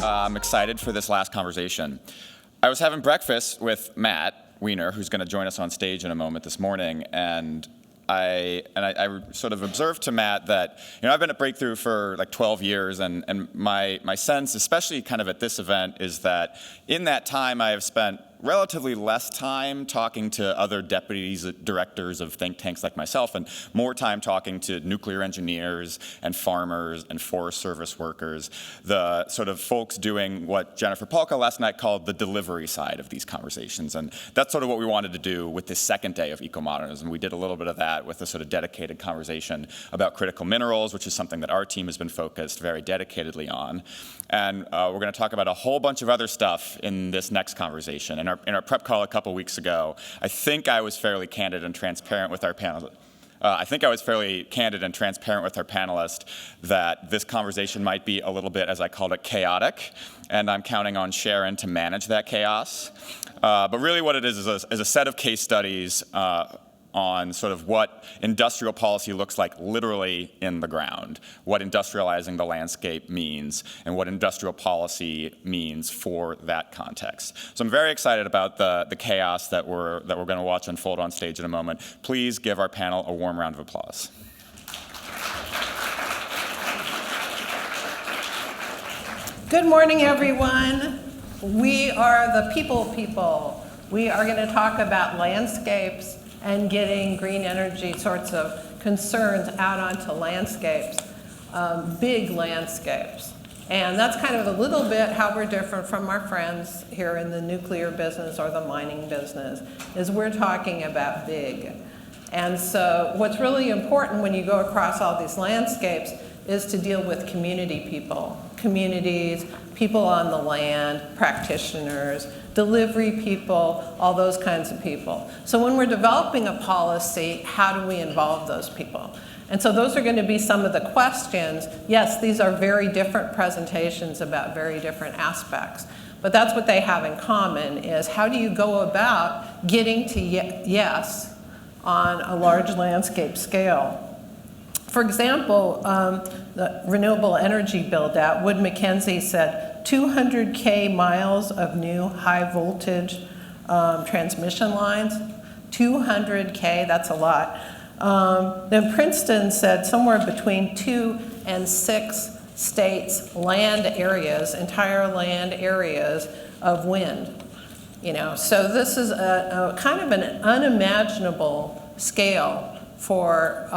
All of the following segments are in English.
I'm excited for this last conversation. I was having breakfast with Matt Weiner, who's going to join us on stage in a moment this morning, and I sort of observed to Matt that, I've been at Breakthrough for like 12 years, and my sense, especially kind of at this event, is that in that time I have spent relatively less time talking to other deputies, directors of think tanks like myself, and more time talking to nuclear engineers and farmers and Forest Service workers, the sort of folks doing what Jennifer Polka last night called the delivery side of these conversations. And that's sort of what we wanted to do with this second day of eco-modernism. We did a little bit of that with a sort of dedicated conversation about critical minerals, which is something that our team has been focused very dedicatedly on. And we're going to talk about a whole bunch of other stuff in this next conversation. In our prep call a couple weeks ago, I think I was fairly candid and transparent with our panel. I think I was fairly candid and transparent with our panelist that this conversation might be a little bit, as I called it, chaotic, and I'm counting on Sharon to manage that chaos. But really what it is a set of case studies on sort of what industrial policy looks like literally in the ground, what industrializing the landscape means, and what industrial policy means for that context. So I'm very excited about the chaos that we're going to watch unfold on stage in a moment. Please give our panel a warm round of applause. Good morning, everyone. We are the people. We are going to talk about landscapes and getting green energy sorts of concerns out onto landscapes, big landscapes. And that's kind of a little bit how we're different from our friends here in the nuclear business or the mining business, is we're talking about big. And so what's really important when you go across all these landscapes is to deal with community people, communities, people on the land, practitioners, delivery people, all those kinds of people. So when we're developing a policy, how do we involve those people? And so those are going to be some of the questions. Yes, these are very different presentations about very different aspects, but that's what they have in common, is how do you go about getting to yes on a large landscape scale? For example, the renewable energy build-out, Wood Mackenzie said 200K miles of new high voltage transmission lines. 200K, that's a lot. Then Princeton said somewhere between 2 and 6 states' land areas, entire land areas of wind. So this is a kind of an unimaginable scale for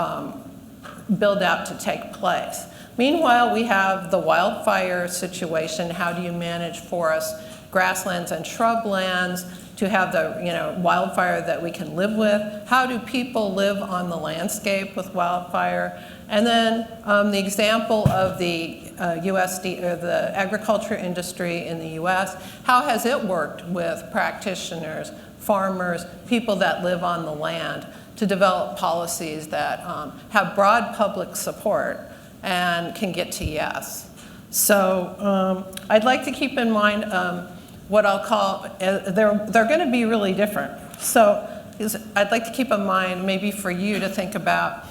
build out to take place. Meanwhile, we have the wildfire situation. How do you manage forests, grasslands, and shrublands to have the wildfire that we can live with? How do people live on the landscape with wildfire? And then the example of the USD, or the agriculture industry in the US, how has it worked with practitioners, farmers, people that live on the land to develop policies that have broad public support and can get to yes. So I'd like to keep in mind what I'll call, they're going to be really different. So I'd like to keep in mind maybe for you to think about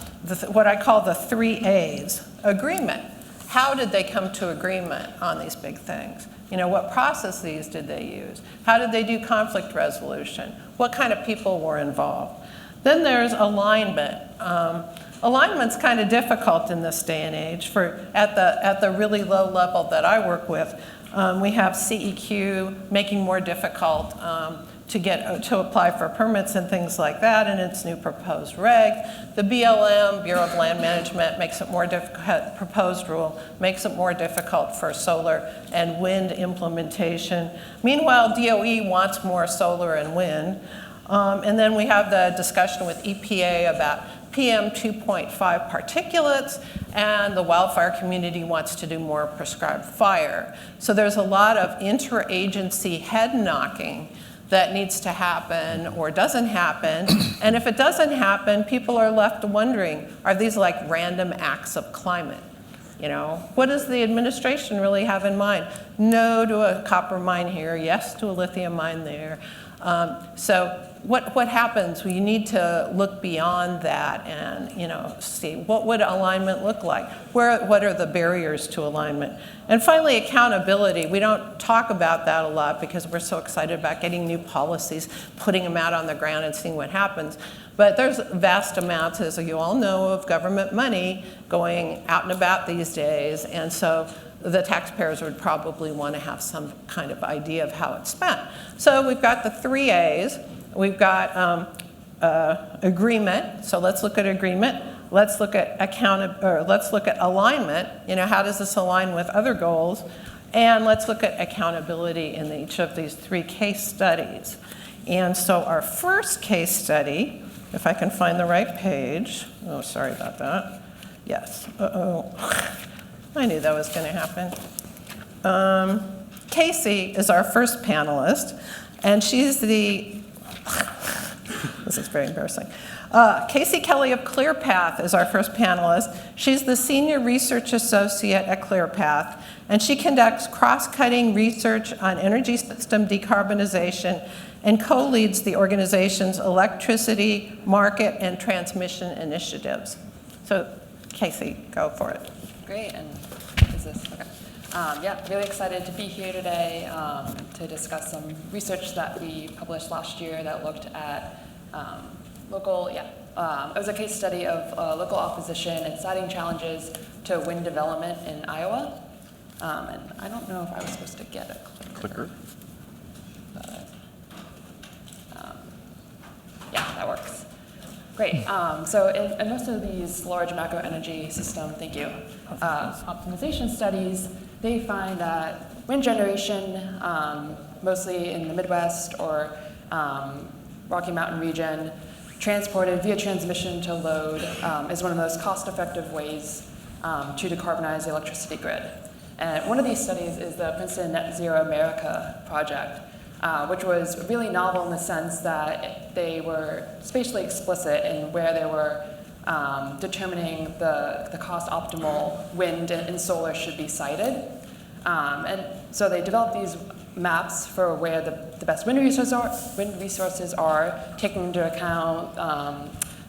what I call the 3 A's. Agreement. How did they come to agreement on these big things? What processes did they use? How did they do conflict resolution? What kind of people were involved? Then there's alignment. Alignment's kind of difficult in this day and age. At the really low level that I work with, we have CEQ making more difficult to apply for permits and things like that in its new proposed reg. The BLM, Bureau of Land Management, makes it more difficult, proposed rule, makes it more difficult for solar and wind implementation. Meanwhile, DOE wants more solar and wind. And then we have the discussion with EPA about PM 2.5 particulates, and the wildfire community wants to do more prescribed fire. So there's a lot of interagency head knocking that needs to happen or doesn't happen. And if it doesn't happen, people are left wondering, are these like random acts of climate? What does the administration really have in mind? No to a copper mine here, yes to a lithium mine there. So what happens? We need to look beyond that and see what would alignment look like. What are the barriers to alignment? And finally, accountability. We don't talk about that a lot because we're so excited about getting new policies, putting them out on the ground and seeing what happens. But there's vast amounts, as you all know, of government money going out and about these days. And so the taxpayers would probably want to have some kind of idea of how it's spent. So we've got the 3 A's. We've got agreement. So let's look at agreement. Let's look at let's look at alignment. How does this align with other goals? And let's look at accountability in each of these 3 case studies. And so our first case study, if I can find the right page. Oh, sorry about that. Yes. I knew that was going to happen. Casey is our first panelist, and she's the this is very embarrassing. Casey Kelly of ClearPath is our first panelist. She's the Senior Research Associate at ClearPath, and she conducts cross-cutting research on energy system decarbonization and co-leads the organization's electricity, market, and transmission initiatives. So, Casey, go for it. Great, and is this, okay. Yeah, really excited to be here today to discuss some research that we published last year that looked at it was a case study of local opposition and citing challenges to wind development in Iowa. And I don't know if I was supposed to get a clicker. But, yeah, that works. Great. So in most of these large macro energy system, optimization studies, they find that wind generation, mostly in the Midwest or Rocky Mountain region, transported via transmission to load is one of the most cost-effective ways to decarbonize the electricity grid. And one of these studies is the Princeton Net Zero America project, which was really novel in the sense that they were spatially explicit in where they were determining the cost optimal wind and solar should be sited. And so they developed these maps for where the best wind resources are, taking into account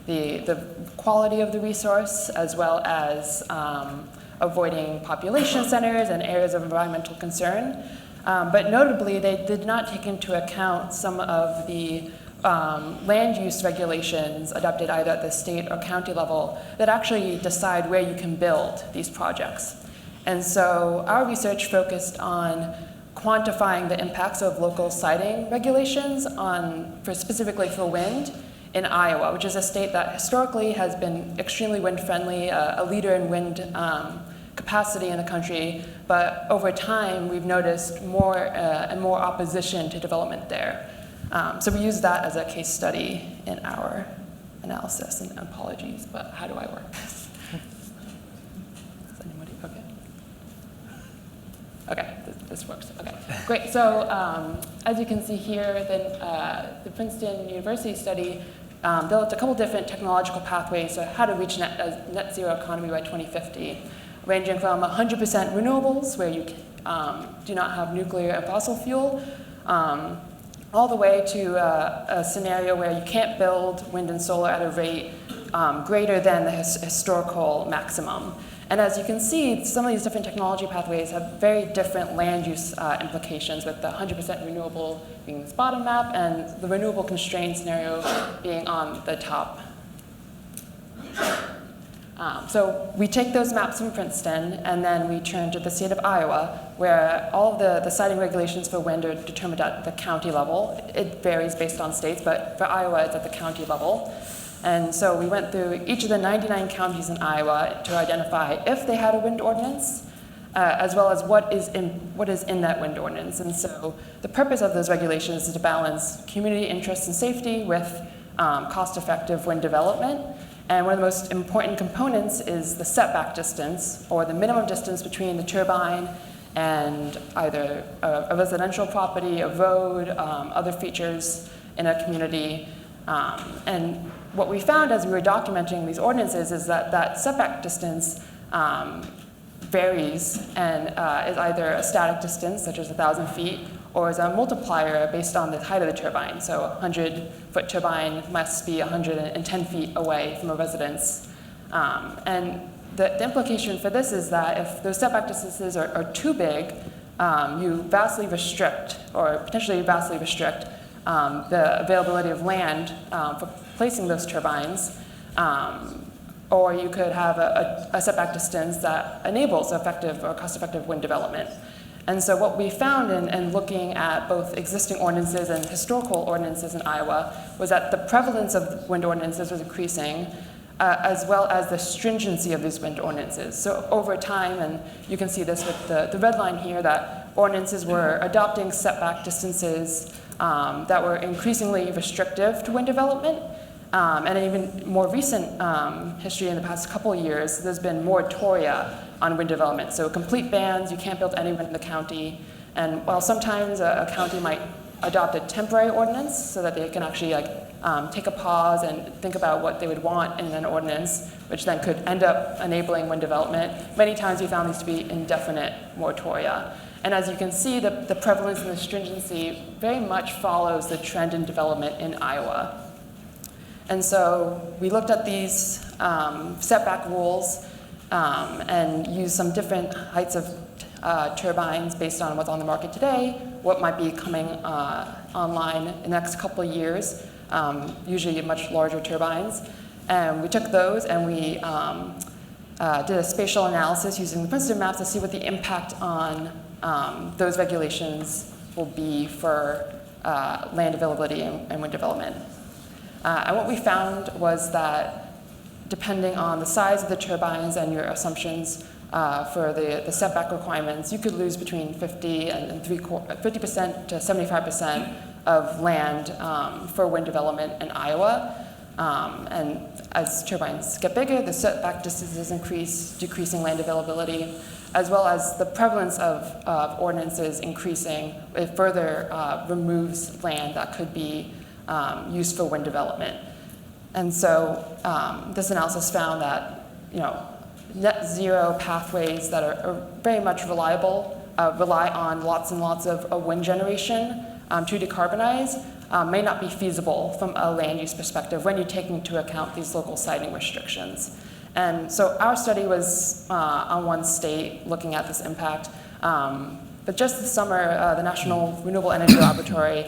the quality of the resource as well as avoiding population centers and areas of environmental concern. But notably, they did not take into account some of the land use regulations adopted either at the state or county level that actually decide where you can build these projects. And so our research focused on quantifying the impacts of local siting regulations specifically for wind in Iowa, which is a state that historically has been extremely wind-friendly, a leader in wind capacity in the country, but over time we've noticed more and more opposition to development there. So we use that as a case study in our analysis, and apologies, but how do I work this? Is anybody okay? Okay, this works. Okay, great. So as you can see here, the Princeton University study developed a couple different technological pathways to how to reach a net zero economy by 2050, ranging from 100% renewables, where you do not have nuclear and fossil fuel, all the way to a scenario where you can't build wind and solar at a rate greater than the historical maximum. And as you can see, some of these different technology pathways have very different land use implications, with the 100% renewable being this bottom map and the renewable constrained scenario being on the top. So we take those maps from Princeton, and then we turn to the state of Iowa, where all of the siting regulations for wind are determined at the county level. It varies based on states, but for Iowa, it's at the county level. And so we went through each of the 99 counties in Iowa to identify if they had a wind ordinance, as well as what is in that wind ordinance. And so the purpose of those regulations is to balance community interest and safety with cost-effective wind development. And one of the most important components is the setback distance, or the minimum distance between the turbine and either a residential property, a road, other features in a community. And what we found as we were documenting these ordinances is that setback distance varies and is either a static distance, such as 1,000 feet, or is a multiplier based on the height of the turbine. So a 100-foot turbine must be 110 feet away from a residence. And the implication for this is that if those setback distances are too big, you vastly restrict, or potentially vastly restrict, the availability of land for placing those turbines. Or you could have a setback distance that enables effective or cost-effective wind development. And so what we found in looking at both existing ordinances and historical ordinances in Iowa was that the prevalence of wind ordinances was increasing, as well as the stringency of these wind ordinances. So over time, and you can see this with the red line here, that ordinances were adopting setback distances that were increasingly restrictive to wind development. And in even more recent history in the past couple of years, there's been moratoria on wind development. So complete bans, you can't build anywhere in the county. And while sometimes a county might adopt a temporary ordinance so that they can actually take a pause and think about what they would want in an ordinance, which then could end up enabling wind development, many times we found these to be indefinite moratoria. And as you can see, the prevalence and the stringency very much follows the trend in development in Iowa. And so we looked at these setback rules and used some different heights of turbines based on what's on the market today, what might be coming online in the next couple of years, usually much larger turbines. And we took those and we did a spatial analysis using the Princeton maps to see what the impact on those regulations will be for land availability and wind development. And what we found was that depending on the size of the turbines and your assumptions for the setback requirements, you could lose between 50% to 75% of land for wind development in Iowa. And as turbines get bigger, the setback distances increase, decreasing land availability, as well as the prevalence of ordinances increasing. It further removes land that could be used for wind development. And so this analysis found that net zero pathways that are very much reliable rely on lots and lots of wind generation to decarbonize may not be feasible from a land use perspective when you take into account these local siting restrictions. And so our study was on one state looking at this impact. But just this summer, the National Renewable Energy Laboratory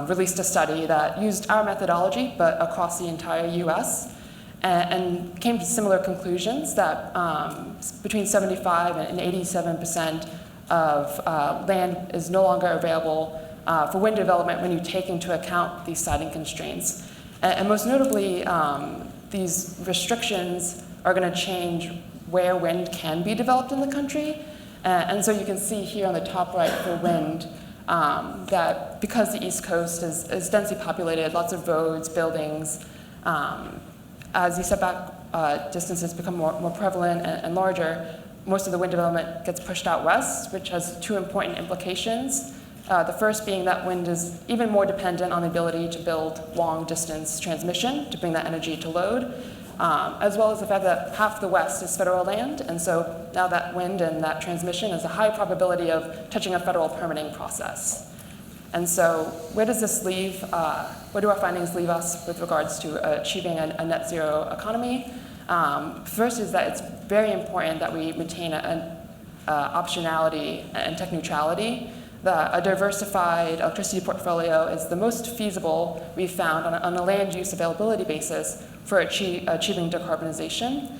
released a study that used our methodology, but across the entire US, and came to similar conclusions that between 75 and 87% of land is no longer available for wind development when you take into account these siting constraints. And most notably, these restrictions are going to change where wind can be developed in the country. And so you can see here on the top right for wind, that because the East Coast is densely populated, lots of roads, buildings, as these setback distances become more prevalent and larger, most of the wind development gets pushed out west, which has two important implications. The first being that wind is even more dependent on the ability to build long-distance transmission to bring that energy to load, as well as the fact that half the West is federal land, and so now that wind and that transmission has a high probability of touching a federal permitting process. And so where does this leave, where do our findings leave us with regards to achieving a net zero economy? First is that it's very important that we maintain an optionality and tech neutrality. A diversified electricity portfolio is the most feasible we've found on a land use availability basis for achieving decarbonization.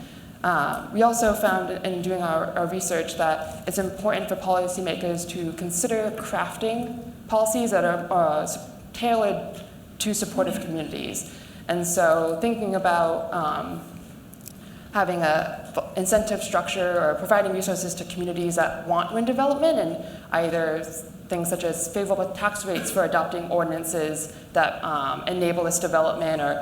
We also found in doing our research that it's important for policymakers to consider crafting policies that are tailored to supportive communities. And so thinking about having an incentive structure or providing resources to communities that want wind development, and either things such as favorable tax rates for adopting ordinances that enable this development, or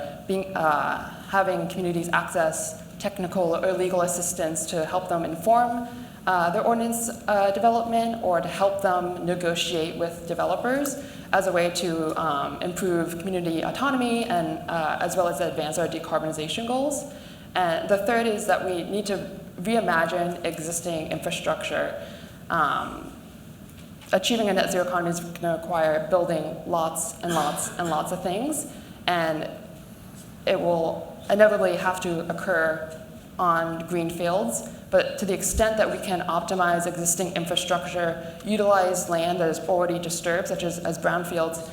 having communities access technical or legal assistance to help them inform their ordinance development, or to help them negotiate with developers as a way to improve community autonomy and as well as advance our decarbonization goals. And the third is that we need to reimagine existing infrastructure. achieving a net zero economy is going to require building lots and lots and lots of things, and it will inevitably have to occur on green fields. But to the extent that we can optimize existing infrastructure, utilize land that is already disturbed, such as brownfields,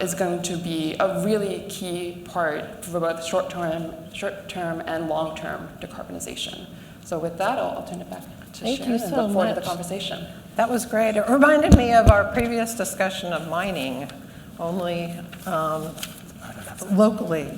is going to be a really key part for both short-term and long-term decarbonization. So with that, I'll turn it back to Thank Sharon you and so look forward to the much. conversation. That was great. It reminded me of our previous discussion of mining, only locally.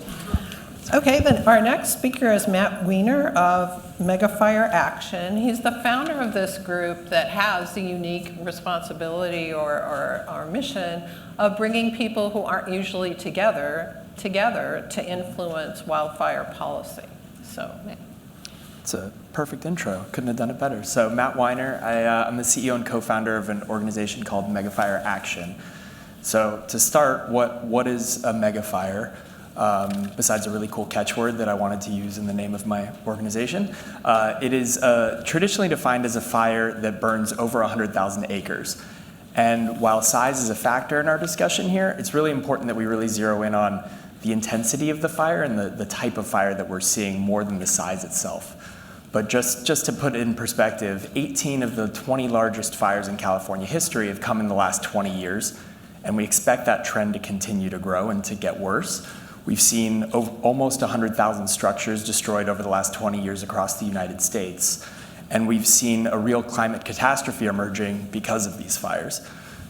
Okay, then our next speaker is Matt Weiner of Megafire Action. He's the founder of this group that has the unique responsibility or mission of bringing people who aren't usually together to influence wildfire policy. So, It's a perfect intro. Couldn't have done it better. So Matt Weiner, I'm the CEO and co-founder of an organization called Megafire Action. So to start, what is a megafire? Besides a really cool catchword that I wanted to use in the name of my organization. It is traditionally defined as a fire that burns over 100,000 acres. And while size is a factor in our discussion here, it's really important that we really zero in on the intensity of the fire and the type of fire that we're seeing more than the size itself. But just to put it in perspective, 18 of the 20 largest fires in California history have come in the last 20 years, and we expect that trend to continue to grow and to get worse. We've seen almost 100,000 structures destroyed over the last 20 years across the United States. And we've seen a real climate catastrophe emerging because of these fires.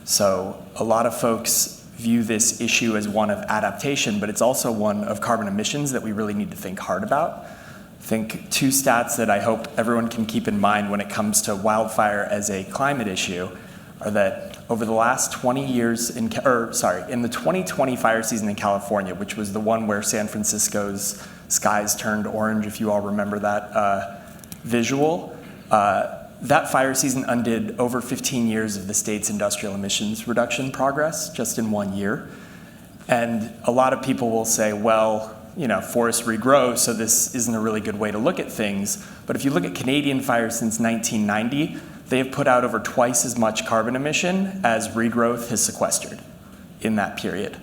So a lot of folks view this issue as one of adaptation, but it's also one of carbon emissions that we really need to think hard about. I think two stats that I hope everyone can keep in mind when it comes to wildfire as a climate issue are that over the last 20 years, in the 2020 fire season in California, which was the one where San Francisco's skies turned orange, if you all remember that visual, that fire season undid over 15 years of the state's industrial emissions reduction progress just in 1 year. And a lot of people will say, well, forests regrow, so this isn't a really good way to look at things. But if you look at Canadian fires since 1990, they have put out over twice as much carbon emission as regrowth has sequestered in that period.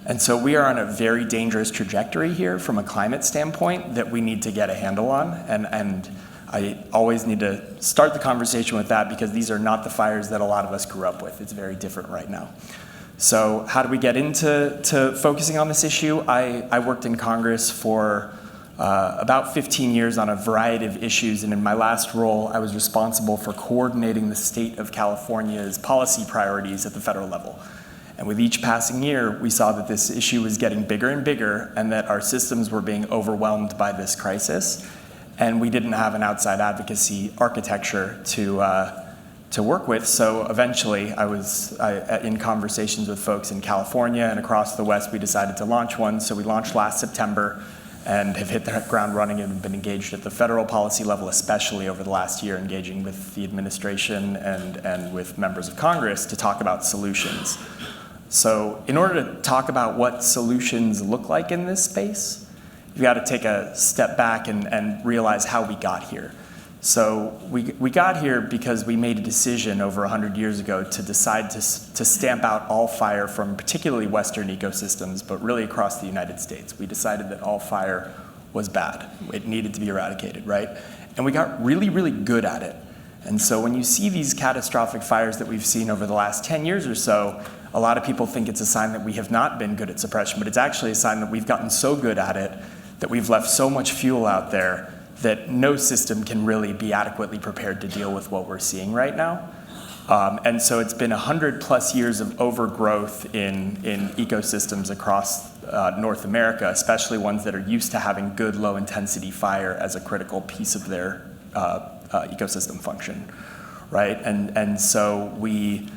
And so we are on a very dangerous trajectory here from a climate standpoint that we need to get a handle on. And I always need to start the conversation with that because these are not the fires that a lot of us grew up with. It's very different right now. So how do we get into focusing on this issue? I worked in Congress for about 15 years on a variety of issues, and in my last role, I was responsible for coordinating the state of California's policy priorities at the federal level. And with each passing year, we saw that this issue was getting bigger and bigger, and that our systems were being overwhelmed by this crisis, and we didn't have an outside advocacy architecture to work with. So eventually, I was in conversations with folks in California and across the West. We decided to launch one, so we launched last September, and have hit the ground running and been engaged at the federal policy level, especially over the last year, engaging with the administration and with members of Congress to talk about solutions. So in order to talk about what solutions look like in this space, you've got to take a step back and realize how we got here. So we got here because we made a decision over 100 years ago to decide to stamp out all fire from particularly Western ecosystems, but really across the United States. We decided that all fire was bad. It needed to be eradicated, right? And we got really, really good at it. And so when you see these catastrophic fires that we've seen over the last 10 years or so, a lot of people think it's a sign that we have not been good at suppression, but it's actually a sign that we've gotten so good at it that we've left so much fuel out there that no system can really be adequately prepared to deal with what we're seeing right now. And so it's been 100+ years of overgrowth in ecosystems across North America, especially ones that are used to having good low-intensity fire as a critical piece of their ecosystem function, right? And so we've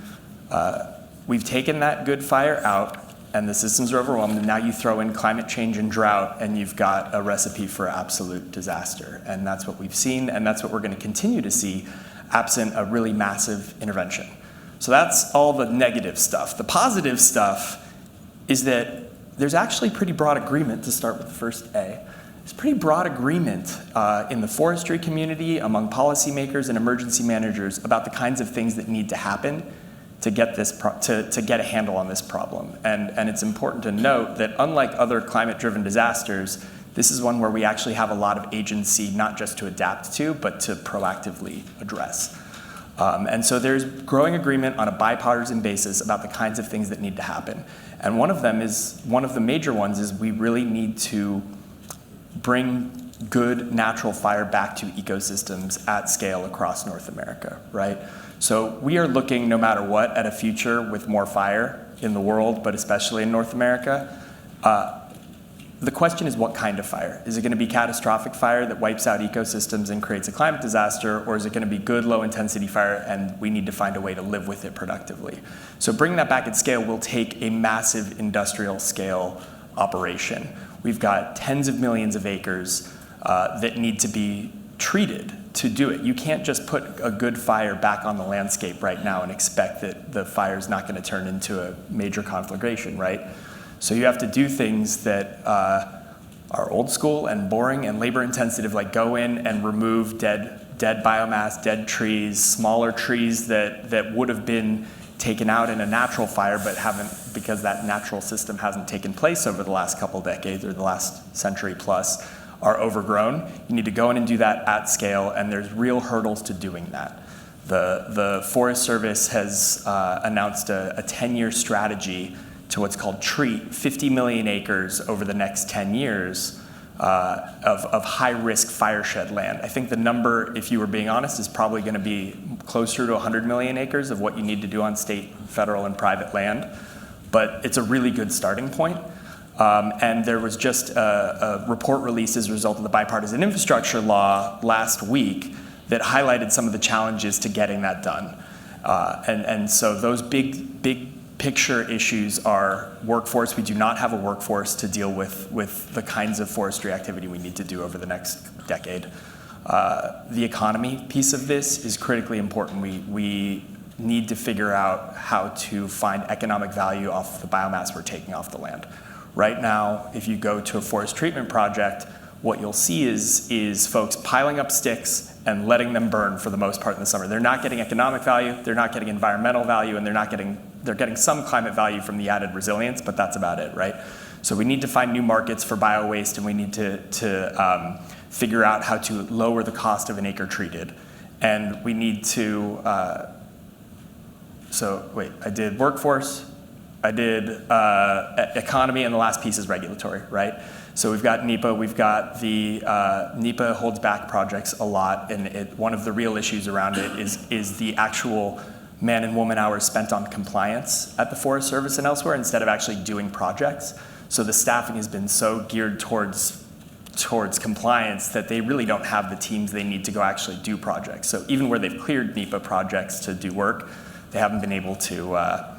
taken that good fire out, and the systems are overwhelmed, and now you throw in climate change and drought, and you've got a recipe for absolute disaster. And that's what we've seen, and that's what we're going to continue to see, absent a really massive intervention. So that's all the negative stuff. The positive stuff is that there's actually pretty broad agreement, to start with the first A. There's pretty broad agreement in the forestry community, among policymakers and emergency managers, about the kinds of things that need to happen to get to get a handle on this problem. And it's important to note that unlike other climate-driven disasters, this is one where we actually have a lot of agency, not just to adapt to, but to proactively address. And so there's growing agreement on a bipartisan basis about the kinds of things that need to happen. And one of the major ones is we really need to bring good natural fire back to ecosystems at scale across North America, right? So we are looking, no matter what, at a future with more fire in the world, but especially in North America. The question is, what kind of fire? Is it going to be catastrophic fire that wipes out ecosystems and creates a climate disaster, or is it going to be good low-intensity fire and we need to find a way to live with it productively? So bringing that back at scale will take a massive industrial scale operation. We've got tens of millions of acres that need to be treated to do it. You can't just put a good fire back on the landscape right now and expect that the fire's not going to turn into a major conflagration, right? So you have to do things that are old school and boring and labor intensive, like go in and remove dead biomass, dead trees, smaller trees that would have been taken out in a natural fire but haven't, because that natural system hasn't taken place over the last couple decades or the last century plus, are overgrown. You need to go in and do that at scale, and there's real hurdles to doing that. The Forest Service has announced a 10-year strategy to what's called treat 50 million acres over the next 10 years of high-risk fireshed land. I think the number, if you were being honest, is probably going to be closer to 100 million acres of what you need to do on state, federal, and private land. But it's a really good starting point. And there was just a report released as a result of the bipartisan infrastructure law last week that highlighted some of the challenges to getting that done. And so those big picture issues are workforce. We do not have a workforce to deal with the kinds of forestry activity we need to do over the next decade. The economy piece of this is critically important. We need to figure out how to find economic value off the biomass we're taking off the land. Right now, if you go to a forest treatment project, what you'll see is folks piling up sticks and letting them burn for the most part in the summer. They're not getting economic value, they're not getting environmental value, and they're getting some climate value from the added resilience, but that's about it, right? So we need to find new markets for bio-waste, and we need to figure out how to lower the cost of an acre treated. And we need to, I did workforce, I did economy, and the last piece is regulatory, right? So we've got NEPA, we've got the, NEPA holds back projects a lot, and one of the real issues around it is the actual man and woman hours spent on compliance at the Forest Service and elsewhere instead of actually doing projects. So the staffing has been so geared towards compliance that they really don't have the teams they need to go actually do projects. So even where they've cleared NEPA projects to do work, they haven't been able to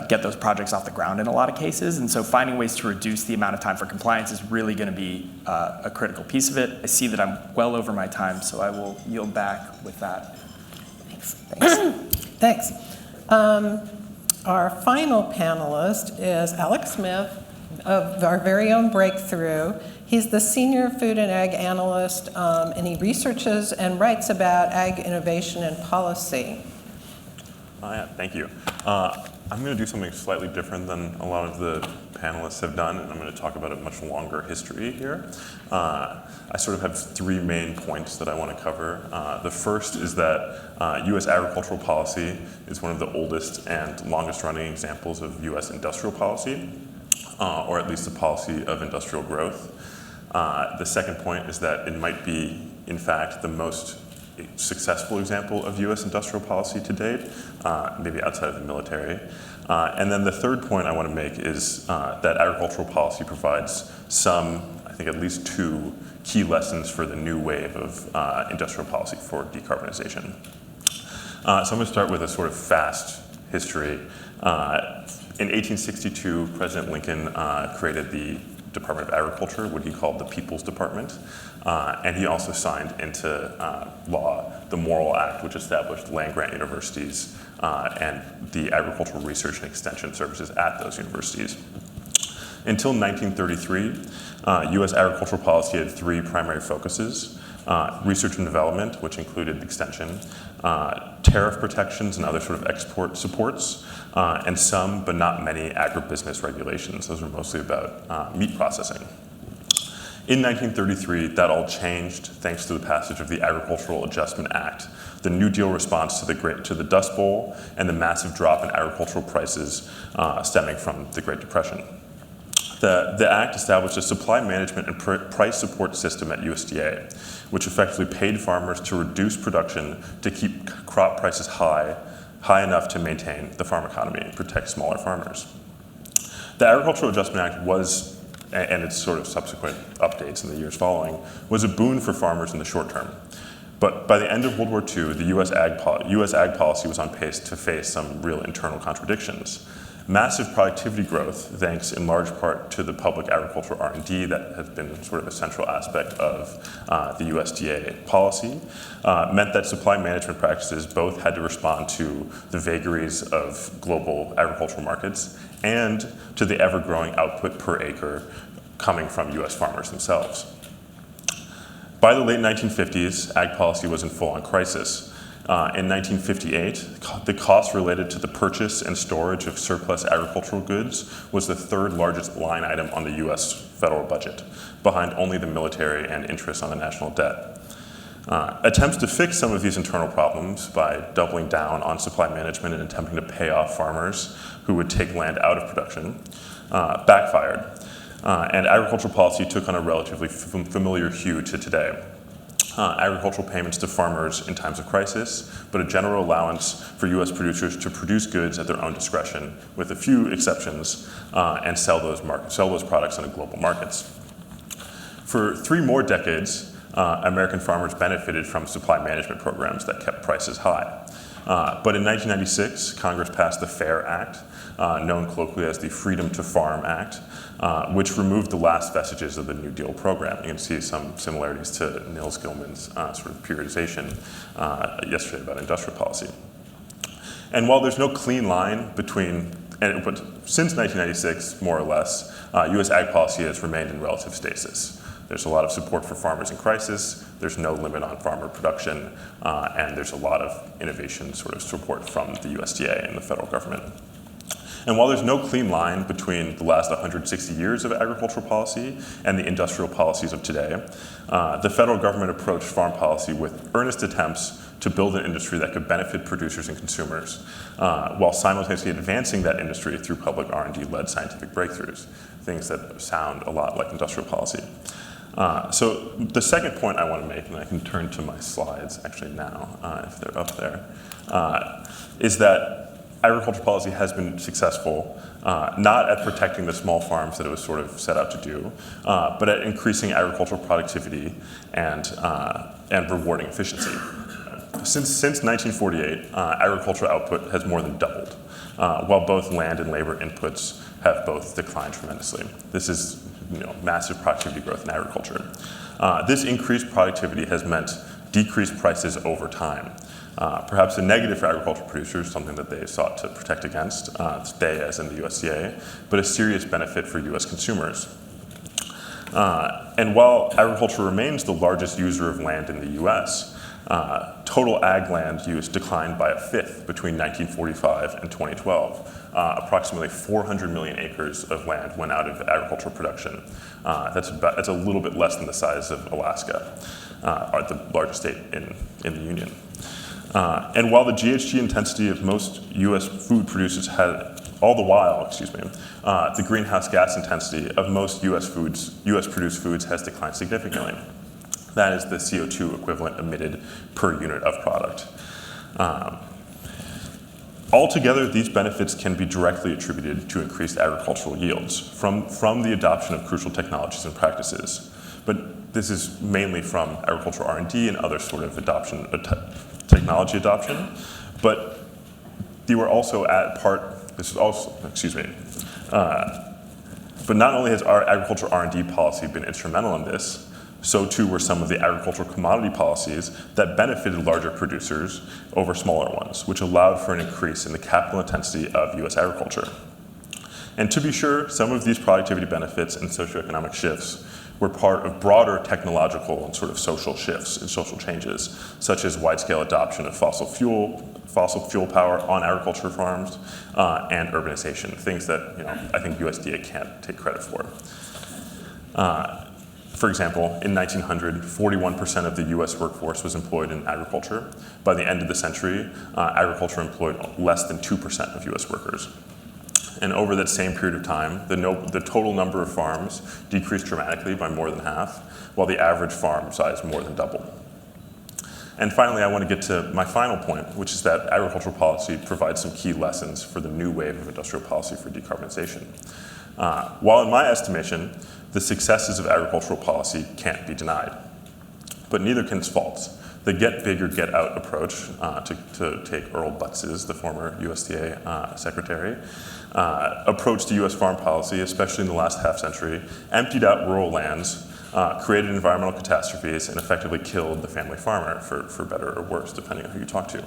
get those projects off the ground in a lot of cases. And so finding ways to reduce the amount of time for compliance is really going to be a critical piece of it. I see that I'm well over my time, so I will yield back with that. Thanks. Our final panelist is Alex Smith of our very own Breakthrough. He's the senior food and ag analyst, and he researches and writes about ag innovation and policy. Thank you. I'm going to do something slightly different than a lot of the panelists have done, and I'm going to talk about a much longer history here. I sort of have three main points that I want to cover. The first is that U.S. agricultural policy is one of the oldest and longest running examples of U.S. industrial policy, or at least the policy of industrial growth. The second point is that it might be, in fact, the most successful example of U.S. industrial policy to date, maybe outside of the military. And then the third point I want to make is that agricultural policy provides some, I think at least two, key lessons for the new wave of industrial policy for decarbonization. So I'm going to start with a sort of fast history. In 1862, President Lincoln created the Department of Agriculture, what he called the People's Department. And he also signed into law the Morrill Act, which established land-grant universities and the agricultural research and extension services at those universities. Until 1933, U.S. agricultural policy had three primary focuses: research and development, which included extension, tariff protections and other sort of export supports, and some, but not many, agribusiness regulations. Those were mostly about meat processing. In 1933, that all changed thanks to the passage of the Agricultural Adjustment Act, the New Deal response to the Dust Bowl and the massive drop in agricultural prices stemming from the Great Depression. The Act established a supply management and price support system at USDA, which effectively paid farmers to reduce production to keep crop prices high enough to maintain the farm economy and protect smaller farmers. The Agricultural Adjustment Act was, and its sort of subsequent updates in the years following, was a boon for farmers in the short term. But by the end of World War II, the US ag policy was on pace to face some real internal contradictions. Massive productivity growth, thanks in large part to the public agricultural R&D that has been sort of a central aspect of the USDA policy, meant that supply management practices both had to respond to the vagaries of global agricultural markets and to the ever-growing output per acre coming from US farmers themselves. By the late 1950s, ag policy was in full-on crisis. In 1958, the cost related to the purchase and storage of surplus agricultural goods was the third largest line item on the US federal budget, behind only the military and interest on the national debt. Attempts to fix some of these internal problems by doubling down on supply management and attempting to pay off farmers who would take land out of production backfired, and agricultural policy took on a relatively familiar hue to today. Agricultural payments to farmers in times of crisis, but a general allowance for US producers to produce goods at their own discretion, with a few exceptions, and sell those products in global markets. For 3 more decades, American farmers benefited from supply management programs that kept prices high. But in 1996, Congress passed the FAIR Act, known colloquially as the Freedom to Farm Act, which removed the last vestiges of the New Deal program. You can see some similarities to Nils Gilman's sort of periodization yesterday about industrial policy. And while there's no clean line between, but since 1996, more or less, US ag policy has remained in relative stasis. There's a lot of support for farmers in crisis, there's no limit on farmer production, and there's a lot of innovation sort of support from the USDA and the federal government. And while there's no clean line between the last 160 years of agricultural policy and the industrial policies of today, the federal government approached farm policy with earnest attempts to build an industry that could benefit producers and consumers, while simultaneously advancing that industry through public R&D-led scientific breakthroughs, things that sound a lot like industrial policy. So the second point I want to make, and I can turn to my slides actually now, if they're up there, is that agriculture policy has been successful, not at protecting the small farms that it was sort of set out to do, but at increasing agricultural productivity and rewarding efficiency. Since 1948, agricultural output has more than doubled, while both land and labor inputs have both declined tremendously. This is massive productivity growth in agriculture. This increased productivity has meant decreased prices over time. Perhaps a negative for agricultural producers, something that they sought to protect against, today as in the USDA, but a serious benefit for US consumers. And while agriculture remains the largest user of land in the US, total ag land use declined by 1/5 between 1945 and 2012. Approximately 400 million acres of land went out of agricultural production. That's a little bit less than the size of Alaska, the largest state in the Union. And while the GHG intensity of most US food producers the greenhouse gas intensity of most US produced foods has declined significantly. That is the CO2 equivalent emitted per unit of product. Altogether, these benefits can be directly attributed to increased agricultural yields from the adoption of crucial technologies and practices. But this is mainly from agricultural R&D and other sort of technology adoption. But they were also but not only has our agricultural R&D policy been instrumental in this, so too were some of the agricultural commodity policies that benefited larger producers over smaller ones, which allowed for an increase in the capital intensity of US agriculture. And to be sure, some of these productivity benefits and socioeconomic shifts were part of broader technological and sort of social shifts and social changes, such as wide-scale adoption of fossil fuel power on agriculture farms and urbanization, things that I think USDA can't take credit for. For example, in 1900, 41% of the US workforce was employed in agriculture. By the end of the century, agriculture employed less than 2% of US workers. And over that same period of time, the total number of farms decreased dramatically by more than half, while the average farm size more than doubled. And finally, I want to get to my final point, which is that agricultural policy provides some key lessons for the new wave of industrial policy for decarbonization. While in my estimation, the successes of agricultural policy can't be denied, but neither can its faults. The get big or get out approach, to take Earl Butz's, the former USDA secretary, approach to US farm policy, especially in the last half century, emptied out rural lands, created environmental catastrophes, and effectively killed the family farmer, for better or worse, depending on who you talk to.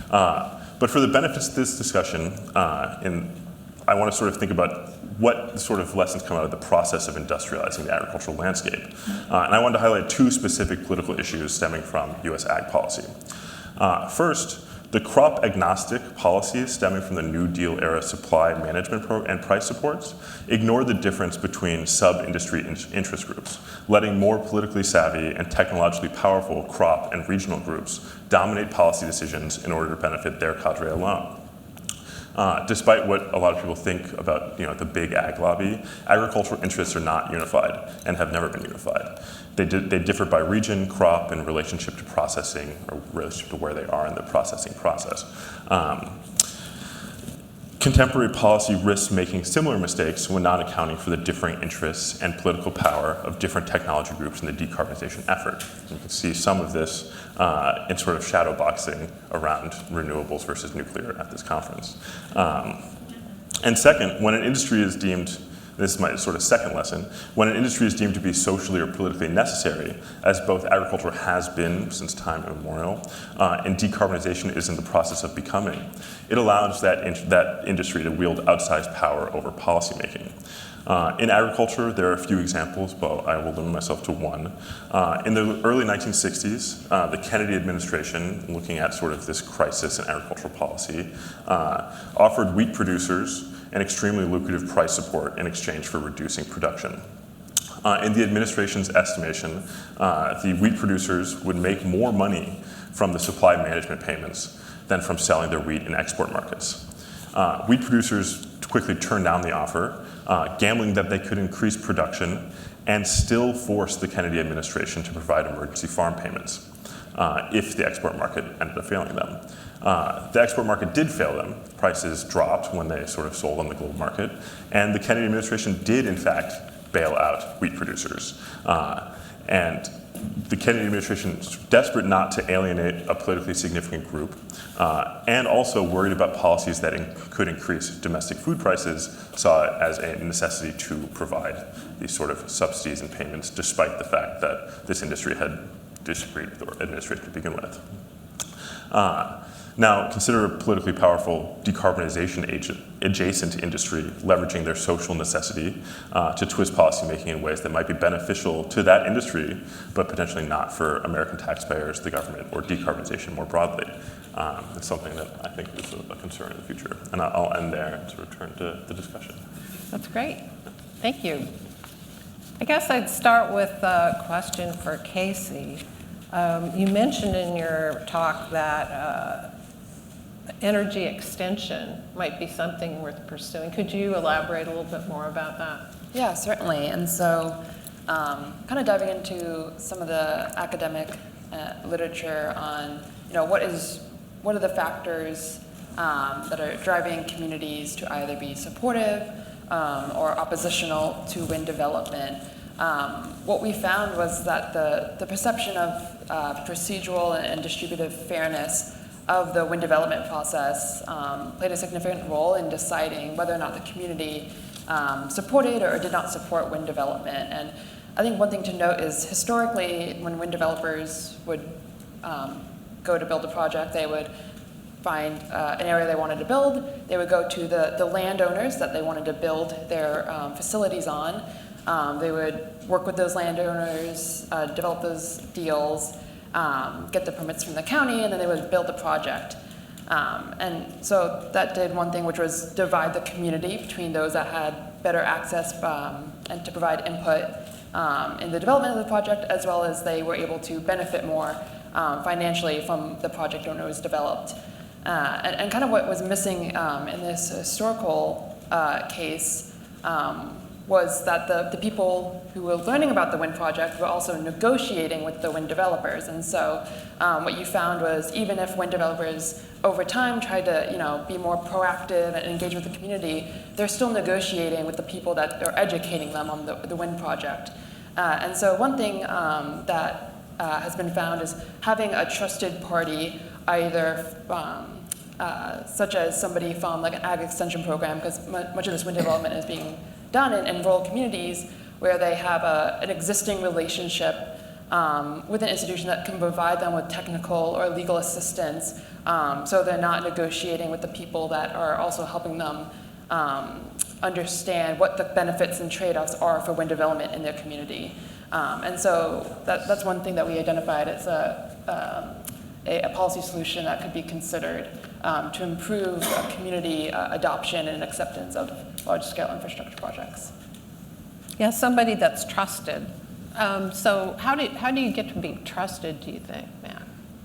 But for the benefits of this discussion, I want to sort of think about what sort of lessons come out of the process of industrializing the agricultural landscape. And I wanted to highlight two specific political issues stemming from US ag policy. First, the crop agnostic policies stemming from the New Deal era supply management and price supports ignore the difference between sub-industry interest groups, letting more politically savvy and technologically powerful crop and regional groups dominate policy decisions in order to benefit their cadre alone. Despite what a lot of people think about the big ag lobby, agricultural interests are not unified and have never been unified. They differ by region, crop, and relationship to processing, or relationship to where they are in the processing process. Contemporary policy risks making similar mistakes when not accounting for the differing interests and political power of different technology groups in the decarbonization effort. You can see some of this in sort of shadow boxing around renewables versus nuclear at this conference. And second, when an industry is deemed, this is my sort of second lesson, when an industry is deemed to be socially or politically necessary, as both agriculture has been since time immemorial, and decarbonization is in the process of becoming, it allows that industry to wield outsized power over policymaking. In agriculture, there are a few examples, but I will limit myself to one. In the early 1960s, the Kennedy administration, looking at sort of this crisis in agricultural policy, offered wheat producers an extremely lucrative price support in exchange for reducing production. In the administration's estimation, the wheat producers would make more money from the supply management payments than from selling their wheat in export markets. Wheat producers quickly turned down the offer, gambling that they could increase production and still force the Kennedy administration to provide emergency farm payments if the export market ended up failing them. The export market did fail them. Prices dropped when they sort of sold on the global market, and the Kennedy administration did, in fact, bail out wheat producers. And the Kennedy administration, desperate not to alienate a politically significant group, and also worried about policies that could increase domestic food prices, saw it as a necessity to provide these sort of subsidies and payments, despite the fact that this industry had disagreed with the administration to begin with. Now, consider a politically powerful decarbonization adjacent industry leveraging their social necessity to twist policymaking in ways that might be beneficial to that industry, but potentially not for American taxpayers, the government, or decarbonization more broadly. It's something that I think is a concern in the future. And I'll end there and sort of turn to the discussion. That's great. Thank you. I guess I'd start with a question for Casey. You mentioned in your talk that energy extension might be something worth pursuing. Could you elaborate a little bit more about that? Yeah, certainly. And so kind of diving into some of the academic literature on what are the factors that are driving communities to either be supportive or oppositional to wind development. What we found was that the perception of procedural and distributive fairness of the wind development process played a significant role in deciding whether or not the community supported or did not support wind development. And I think one thing to note is historically, when wind developers would go to build a project, they would find an area they wanted to build. They would go to the landowners that they wanted to build their facilities on. They would work with those landowners, develop those deals, get the permits from the county, and then they would build the project. And so that did one thing, which was divide the community between those that had better access and to provide input in the development of the project, as well as they were able to benefit more financially from the project when it was developed. And kind of what was missing in this historical case was that the people who were learning about the wind project were also negotiating with the wind developers. And so what you found was even if wind developers over time tried to be more proactive and engage with the community, they're still negotiating with the people that are educating them on the wind project. And so one thing that has been found is having a trusted party, either such as somebody from like an ag extension program, because much of this wind development is being done in rural communities where they have an existing relationship with an institution that can provide them with technical or legal assistance, so they're not negotiating with the people that are also helping them understand what the benefits and trade-offs are for wind development in their community. And so that's one thing that we identified as a policy solution that could be considered to improve community adoption and acceptance of large-scale infrastructure projects. Yeah, somebody that's trusted. So how do you get to be trusted, do you think, Matt?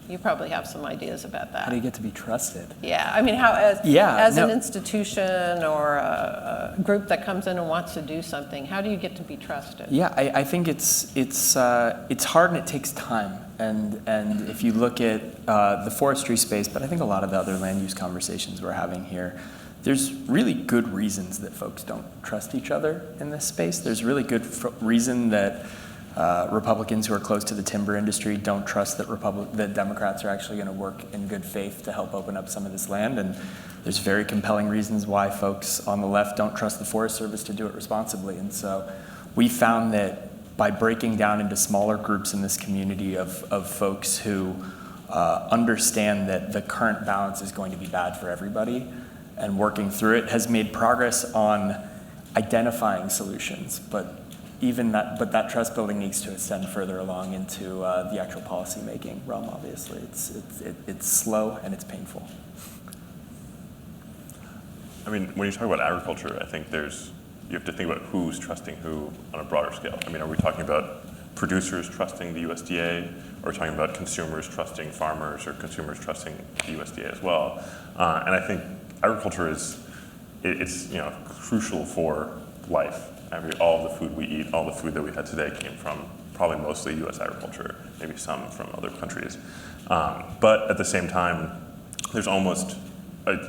You probably have some ideas about that. How do you get to be trusted? Yeah, I mean, as an institution or a group that comes in and wants to do something, how do you get to be trusted? Yeah, I think it's hard and it takes time. And if you look at the forestry space, but I think a lot of the other land use conversations we're having here, there's really good reasons that folks don't trust each other in this space. There's really good reason that Republicans who are close to the timber industry don't trust that Democrats are actually going to work in good faith to help open up some of this land. And there's very compelling reasons why folks on the left don't trust the Forest Service to do it responsibly. And so we found that by breaking down into smaller groups in this community of folks who understand that the current balance is going to be bad for everybody and working through it has made progress on identifying solutions. But that trust building needs to extend further along into the actual policy making realm. Obviously, it's slow and it's painful. I mean, when you talk about agriculture, I think you have to think about who's trusting who on a broader scale. I mean, are we talking about producers trusting the USDA, or are we talking about consumers trusting farmers, or consumers trusting the USDA as well? And I think agriculture is crucial for life. All of the food we eat, all the food that we had today came from probably mostly U.S. agriculture, maybe some from other countries. But at the same time, there's almost there's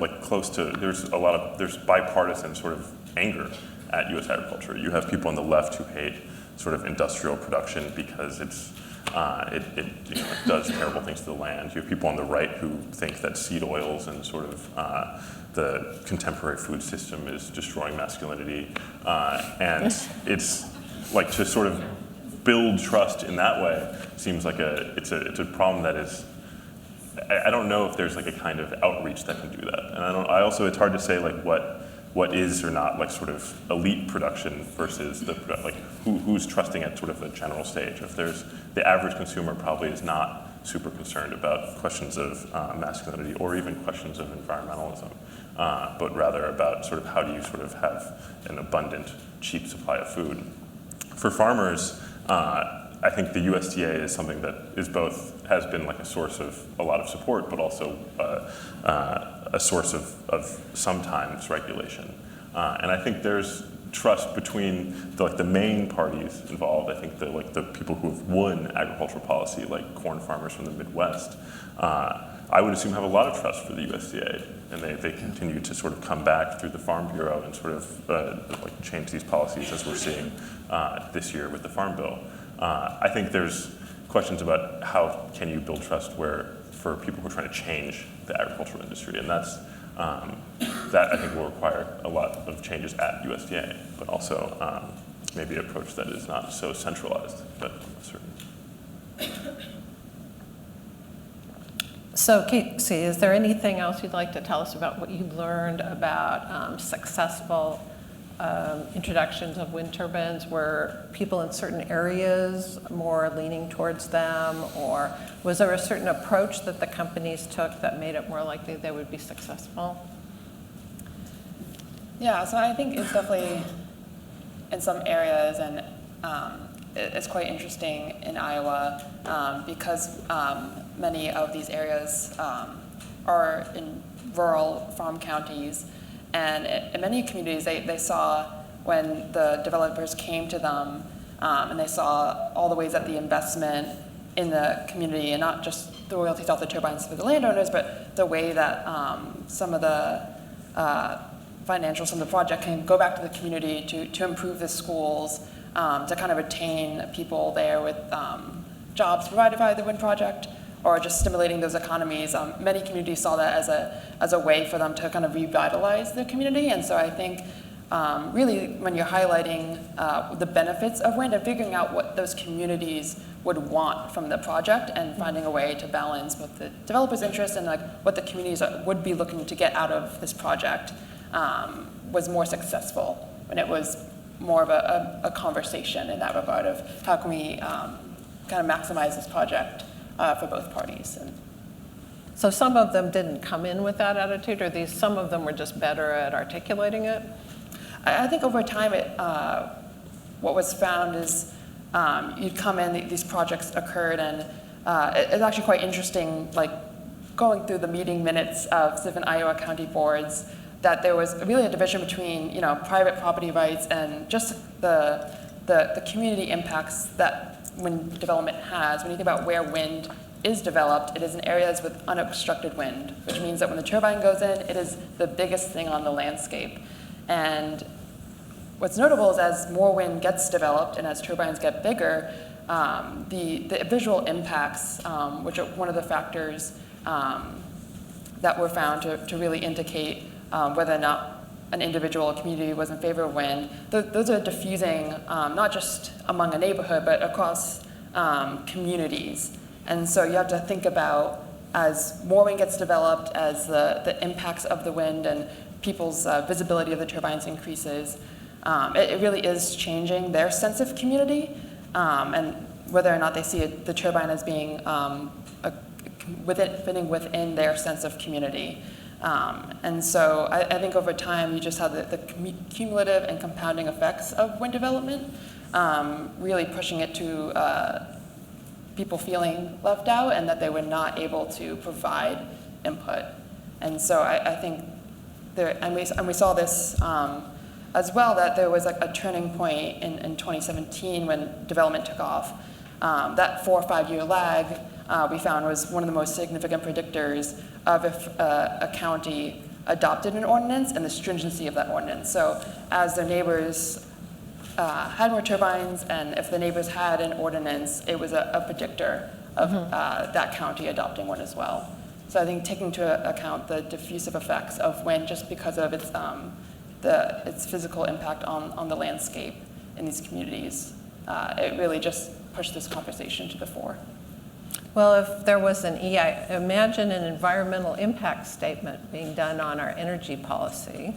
bipartisan sort of anger at U.S. agriculture. You have people on the left who hate sort of industrial production because it does terrible things to the land. You have people on the right who think that seed oils and sort of the contemporary food system is destroying masculinity, and it's like to sort of build trust in that way seems like it's a problem that is. I don't know if there's like a kind of outreach that can do that, and it's hard to say like what is or not like sort of elite production versus who's trusting at sort of a general stage. If there's the average consumer probably is not super concerned about questions of masculinity or even questions of environmentalism, but rather about sort of how do you sort of have an abundant, cheap supply of food. For farmers, I think the USDA is something that has been like a source of a lot of support, but also a source of sometimes regulation. And I think there's trust between the main parties involved. I think the people who have won agricultural policy, like corn farmers from the Midwest, I would assume have a lot of trust for the USDA, and they continue to sort of come back through the Farm Bureau and sort of change these policies as we're seeing this year with the Farm Bill. I think there's questions about how can you build trust for people who are trying to change the agricultural industry, and that I think will require a lot of changes at USDA, but also maybe an approach that is not so centralized, but certain. So Casey, is there anything else you'd like to tell us about what you've learned about successful introductions of wind turbines? Were people in certain areas more leaning towards them, or was there a certain approach that the companies took that made it more likely they would be successful? Yeah, so I think it's definitely in some areas, and it's quite interesting in Iowa because many of these areas are in rural farm counties. And in many communities, they saw when the developers came to them and they saw all the ways that the investment in the community, and not just the royalties off the turbines for the landowners, but the way that some of the financials from the project can go back to the community to improve the schools, to kind of retain people there with jobs provided by the wind project, or just stimulating those economies. Many communities saw that as a way for them to kind of revitalize their community. And so I think really when you're highlighting the benefits of wind and figuring out what those communities would want from the project and finding a way to balance both the developer's interest and like what the communities would be looking to get out of this project was more successful when it was more of a conversation in that regard of how can we kind of maximize this project for both parties. And So some of them didn't come in with that attitude, or some of them were just better at articulating it? I think over time, what was found is you'd come in, these projects occurred, and it's actually quite interesting, like going through the meeting minutes of different Iowa county boards, that there was really a division between private property rights and just the community impacts that wind development has. When you think about where wind is developed, it is in areas with unobstructed wind, which means that when the turbine goes in, it is the biggest thing on the landscape. And what's notable is as more wind gets developed and as turbines get bigger, the visual impacts, which are one of the factors that were found to really indicate whether or not an individual or community was in favor of wind, those are diffusing not just among a neighborhood, but across communities. And so you have to think about, as more wind gets developed, as the impacts of the wind and people's visibility of the turbines increases, it really is changing their sense of community, and whether or not they see the turbine as being fitting within their sense of community. And so I think over time, you just have the cumulative and compounding effects of wind development, really pushing it to people feeling left out and that they were not able to provide input. And so I think and we saw this as well, that there was like a turning point in 2017 when development took off. That 4 or 5 year lag we found was one of the most significant predictors of if a county adopted an ordinance and the stringency of that ordinance. So as their neighbors had more turbines, and if the neighbors had an ordinance, it was a predictor of that county adopting one as well. So I think taking into account the diffusive effects of wind just because of its physical impact on the landscape in these communities, it really just pushed this conversation to the fore. Well, if there was imagine an environmental impact statement being done on our energy policy,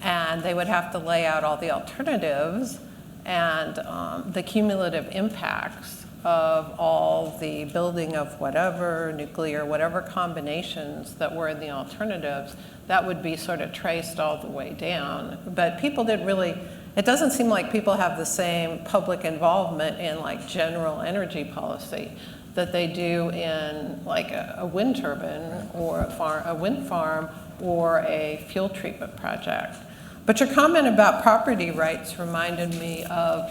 and they would have to lay out all the alternatives and the cumulative impacts of all the building of whatever, nuclear, whatever combinations that were in the alternatives. That would be sort of traced all the way down. But people it doesn't seem like people have the same public involvement in like general energy policy that they do in like a wind turbine or a wind farm or a fuel treatment project. But your comment about property rights reminded me of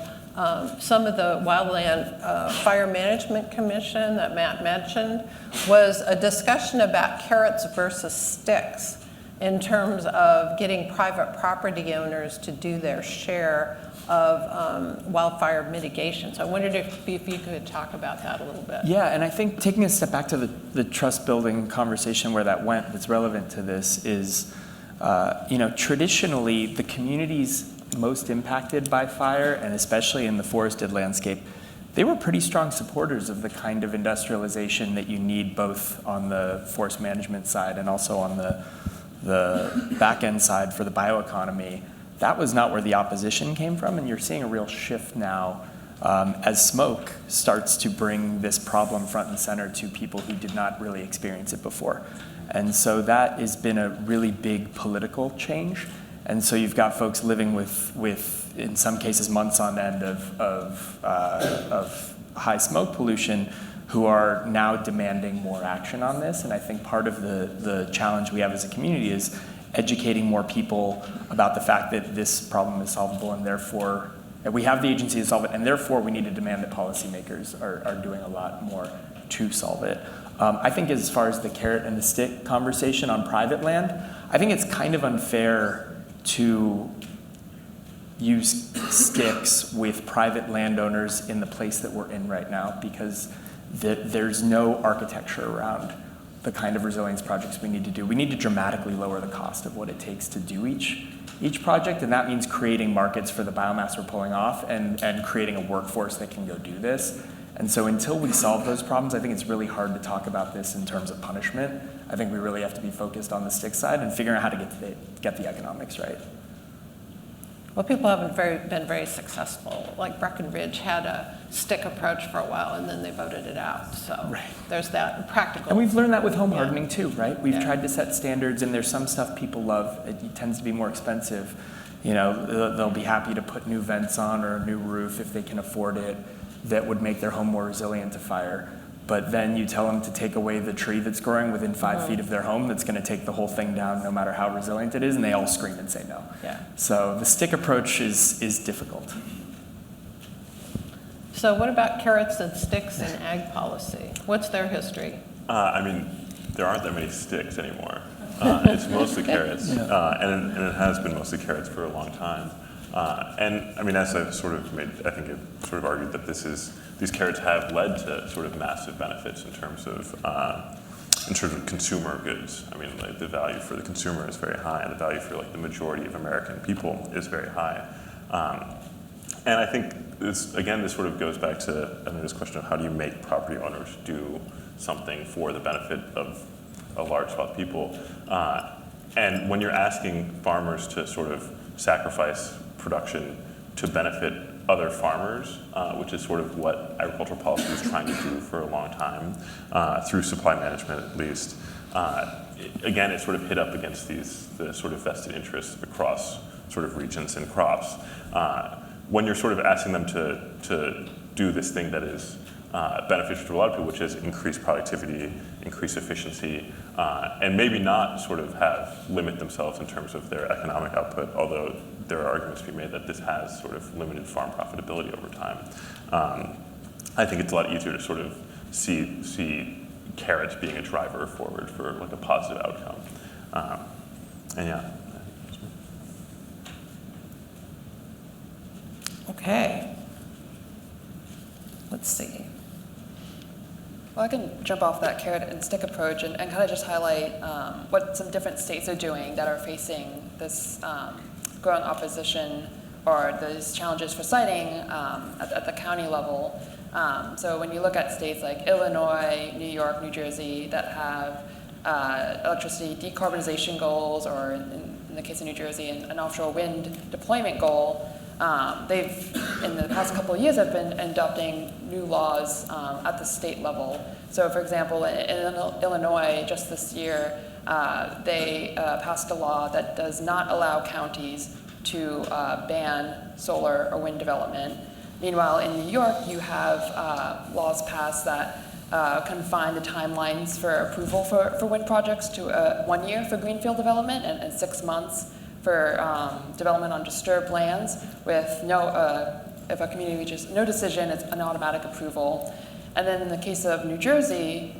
some of the Wildland Fire Management Commission that Matt mentioned was a discussion about carrots versus sticks in terms of getting private property owners to do their share of wildfire mitigation. So I wondered if you could talk about that a little bit. Yeah, and I think taking a step back to the trust building conversation where that went, that's relevant to this is, traditionally the communities most impacted by fire, and especially in the forested landscape, they were pretty strong supporters of the kind of industrialization that you need both on the forest management side and also on the back end side for the bioeconomy. That was not where the opposition came from, and you're seeing a real shift now as smoke starts to bring this problem front and center to people who did not really experience it before. And so that has been a really big political change. And so you've got folks living with in some cases, months on end of high smoke pollution who are now demanding more action on this. And I think part of the challenge we have as a community is educating more people about the fact that this problem is solvable, and therefore we have the agency to solve it, and therefore we need to demand that policymakers are doing a lot more to solve it. I think as far as the carrot and the stick conversation on private land, I think it's kind of unfair to use sticks with private landowners in the place that we're in right now, because there's no architecture around the kind of resilience projects we need to do. We need to dramatically lower the cost of what it takes to do each project, and that means creating markets for the biomass we're pulling off and creating a workforce that can go do this. And so until we solve those problems, I think it's really hard to talk about this in terms of punishment. I think we really have to be focused on the stick side and figuring out how to get the economics right. Well, people haven't been very successful. Like Breckenridge had a stick approach for a while, and then they voted it out. So there's that practical. And we've learned that with home hardening too, right? We've tried to set standards, and there's some stuff people love. It tends to be more expensive. You know, they'll be happy to put new vents on or a new roof if they can afford it that would make their home more resilient to fire. But then you tell them to take away the tree that's growing within 5 feet of their home that's going to take the whole thing down no matter how resilient it is, and they all scream and say no. Yeah. So the stick approach is difficult. So what about carrots and sticks in ag policy? What's their history? I mean, there aren't that many sticks anymore. It's mostly carrots, and it has been mostly carrots for a long time. And I mean, as I've sort of made, I think I've sort of argued that these carrots have led to sort of massive benefits in terms of consumer goods. I mean, like, the value for the consumer is very high, and the value for like the majority of American people is very high. And I think this sort of goes back to this question of how do you make property owners do something for the benefit of a large swath of people. And when you're asking farmers to sort of sacrifice production to benefit other farmers, which is sort of what agricultural policy was trying to do for a long time, through supply management at least. Again, it sort of hit up against the sort of vested interests across sort of regions and crops. When you're sort of asking them to do this thing that is beneficial to a lot of people, which is increase productivity, increase efficiency, and maybe not sort of limit themselves in terms of their economic output, although there are arguments to be made that this has sort of limited farm profitability over time. I think it's a lot easier to sort of see carrots being a driver forward for like a positive outcome. And yeah. Okay. Let's see. Well, I can jump off that carrot and stick approach and kind of just highlight what some different states are doing that are facing this growing opposition or those challenges for siting at the county level. So when you look at states like Illinois, New York, New Jersey that have electricity decarbonization goals, or in the case of New Jersey, an offshore wind deployment goal, they've, in the past couple of years, have been adopting new laws at the state level. So, for example, in Illinois, just this year, they passed a law that does not allow counties to ban solar or wind development. Meanwhile, in New York, you have laws passed that confine the timelines for approval for wind projects to 1 year for greenfield development and 6 months for development on disturbed lands, with if a community reaches no decision, it's an automatic approval. And then in the case of New Jersey,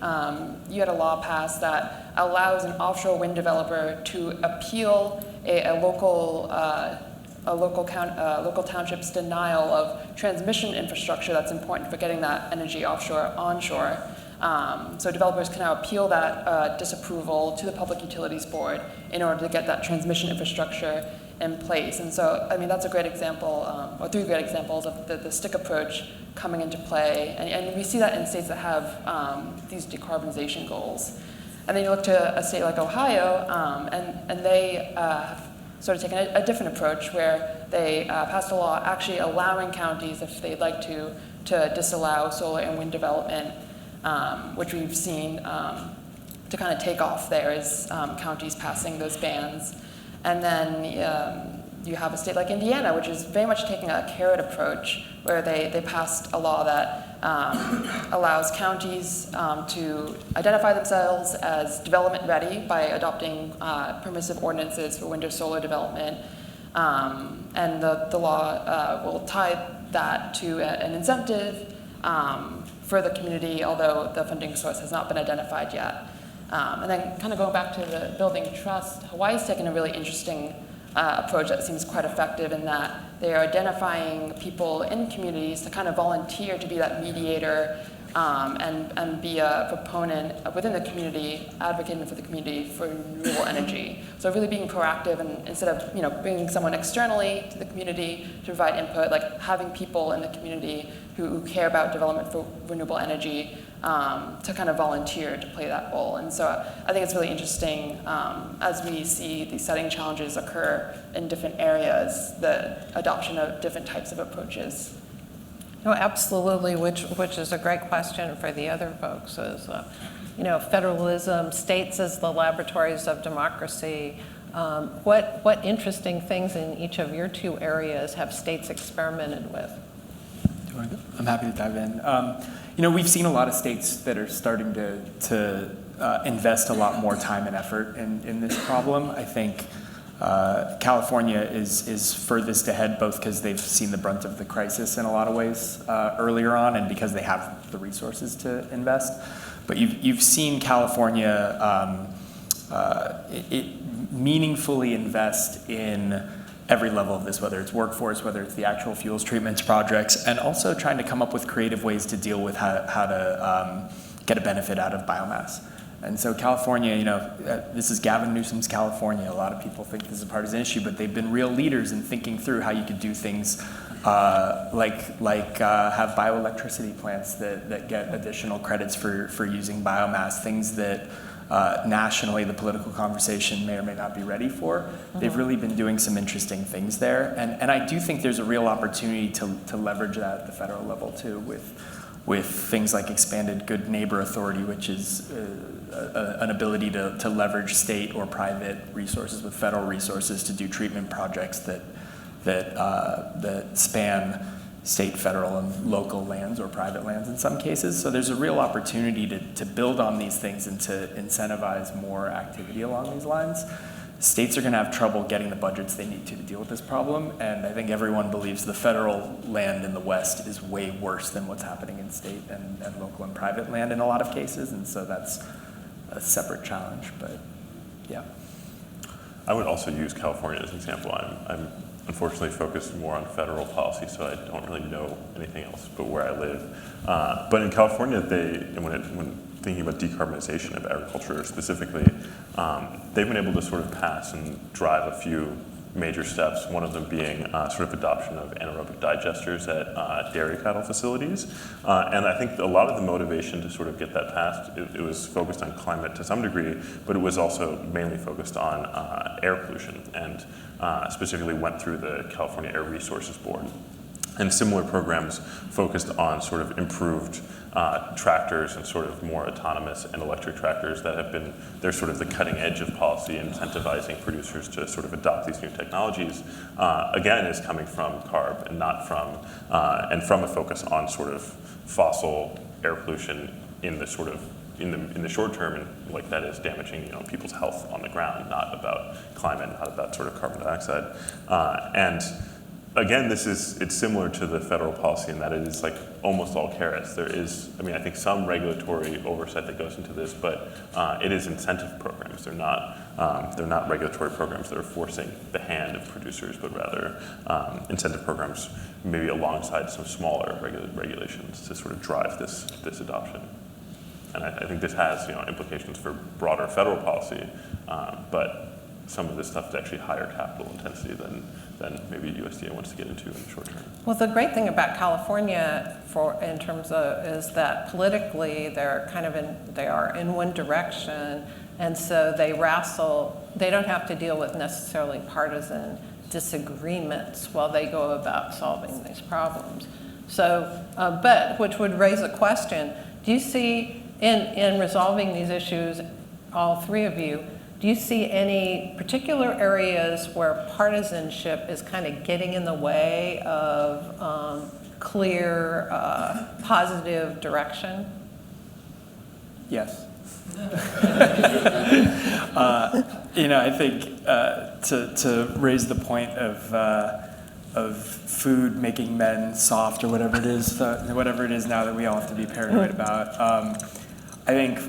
you had a law passed that allows an offshore wind developer to appeal a local township's denial of transmission infrastructure that's important for getting that energy offshore onshore. So developers can now appeal that disapproval to the Public Utilities Board in order to get that transmission infrastructure in place. And so, I mean, that's a great example, or three great examples of the stick approach coming into play. And we see that in states that have these decarbonization goals. And then you look to a state like Ohio, and they have sort of taken a different approach where they passed a law actually allowing counties, if they'd like to disallow solar and wind development, which we've seen to kind of take off there is counties passing those bans. And then you have a state like Indiana, which is very much taking a carrot approach, where they passed a law that allows counties to identify themselves as development ready by adopting permissive ordinances for wind or solar development. And the law will tie that to an incentive for the community, although the funding source has not been identified yet. And then kind of going back to the building trust, Hawaii's taken a really interesting approach that seems quite effective in that they are identifying people in communities to kind of volunteer to be that mediator and be a proponent within the community, advocating for the community for renewable energy. So really being proactive, and instead of bringing someone externally to the community to provide input, like having people in the community who care about development for renewable energy to kind of volunteer to play that role. And so I think it's really interesting as we see these setting challenges occur in different areas, the adoption of different types of approaches. No, absolutely, which is a great question for the other folks. Is federalism, states as the laboratories of democracy. What interesting things in each of your two areas have states experimented with? I'm happy to dive in. We've seen a lot of states that are starting to invest a lot more time and effort in this problem. I think California is furthest ahead, both because they've seen the brunt of the crisis in a lot of ways earlier on, and because they have the resources to invest. But you've seen California meaningfully invest in every level of this, whether it's workforce, whether it's the actual fuels treatment projects, and also trying to come up with creative ways to deal with how to get a benefit out of biomass. And so California, this is Gavin Newsom's California. A lot of people think this is a partisan issue, but they've been real leaders in thinking through how you could do things like have bioelectricity plants that get additional credits for using biomass, things that nationally the political conversation may or may not be ready for. Mm-hmm. They've really been doing some interesting things there. And I do think there's a real opportunity to leverage that at the federal level too, with things like expanded good neighbor authority, which is an ability to leverage state or private resources with federal resources to do treatment projects that span state, federal, and local lands or private lands in some cases. So there's a real opportunity to build on these things and to incentivize more activity along these lines. States are going to have trouble getting the budgets they need to deal with this problem, and I think everyone believes the federal land in the West is way worse than what's happening in state and local and private land in a lot of cases, and so that's a separate challenge, but yeah. I would also use California as an example. I'm unfortunately focused more on federal policy, so I don't really know anything else but where I live. But in California, when thinking about decarbonization of agriculture specifically, they've been able to sort of pass and drive a few major steps, one of them being sort of adoption of anaerobic digesters at dairy cattle facilities. And I think a lot of the motivation to sort of get that passed, it was focused on climate to some degree, but it was also mainly focused on air pollution, and specifically went through the California Air Resources Board. And similar programs focused on sort of improved tractors and sort of more autonomous and electric tractors that have been, they're sort of the cutting edge of policy, incentivizing producers to sort of adopt these new technologies, again, is coming from CARB and not from, and from a focus on sort of fossil air pollution in the sort of, in the short term, and like that is damaging people's health on the ground, not about climate, not about sort of carbon dioxide. And again, it's similar to the federal policy in that it is like almost all carrots. There is, I think some regulatory oversight that goes into this, but it is incentive programs. They're not regulatory programs that are forcing the hand of producers, but rather incentive programs, maybe alongside some smaller regulations to sort of drive this adoption. And I think this has implications for broader federal policy, but some of this stuff is actually higher capital intensity than maybe USDA wants to get into in the short term. Well, the great thing about California in terms of is that politically they are in one direction, and so they don't have to deal with necessarily partisan disagreements while they go about solving these problems. So, but which would raise a question, do you see in resolving these issues, all three of you, do you see any particular areas where partisanship is kind of getting in the way of clear, positive direction? Yes. I think to raise the point of food making men soft, or whatever it is now that we all have to be paranoid about, I think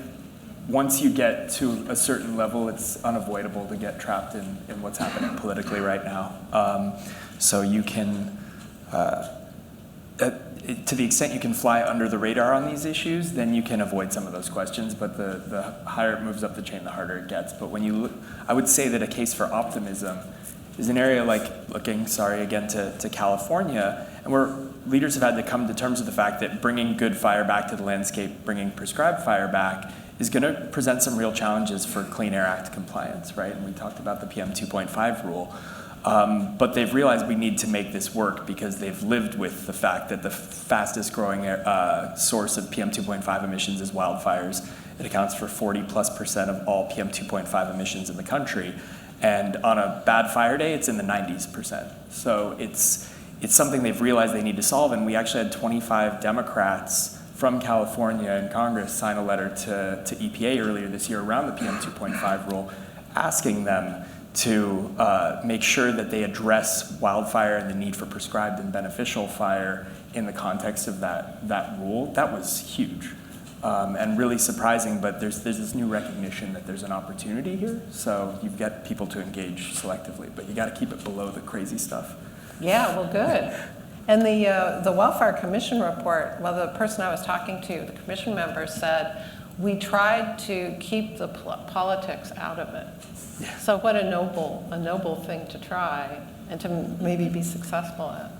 once you get to a certain level, it's unavoidable to get trapped in what's happening politically right now. So you can, to the extent you can fly under the radar on these issues, then you can avoid some of those questions. But the higher it moves up the chain, the harder it gets. But when you look, I would say that a case for optimism is an area like looking, again to California, and where leaders have had to come to terms with the fact that bringing good fire back to the landscape, bringing prescribed fire back, is going to present some real challenges for Clean Air Act compliance, right? And we talked about the PM 2.5 rule. But they've realized we need to make this work because they've lived with the fact that the fastest growing source of PM 2.5 emissions is wildfires. It accounts for 40+% of all PM 2.5 emissions in the country. And on a bad fire day, it's in the 90s%. So it's something they've realized they need to solve. And we actually had 25 Democrats from California in Congress sign a letter to EPA earlier this year around the PM 2.5 rule, asking them to make sure that they address wildfire and the need for prescribed and beneficial fire in the context of that rule. That was huge and really surprising, but there's this new recognition that there's an opportunity here. So you get people to engage selectively, but you got to keep it below the crazy stuff. Yeah, well, good. And the Wildfire Commission report, well, the person I was talking to, the commission member, said, we tried to keep the politics out of it. Yeah. So what a noble thing to try and to maybe be successful at.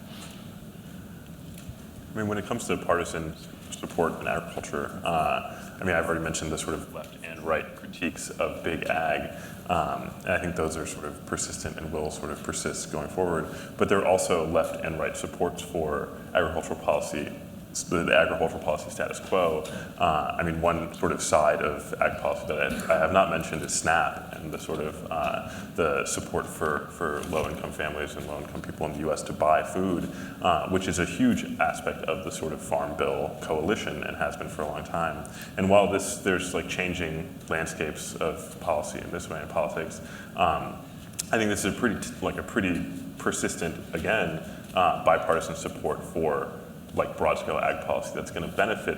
I mean, when it comes to partisan support in agriculture, I've already mentioned the sort of left and right critiques of big ag. And I think those are sort of persistent and will sort of persist going forward. But there are also left and right supports for agricultural policy, the agricultural policy status quo. One sort of side of ag policy that I have not mentioned is SNAP and the sort of the support for low-income families and low-income people in the U.S. to buy food, which is a huge aspect of the sort of Farm Bill coalition and has been for a long time. And while there's like changing landscapes of policy in this way in politics, I think this is a pretty persistent, again, bipartisan support for like broad-scale ag policy that's going to benefit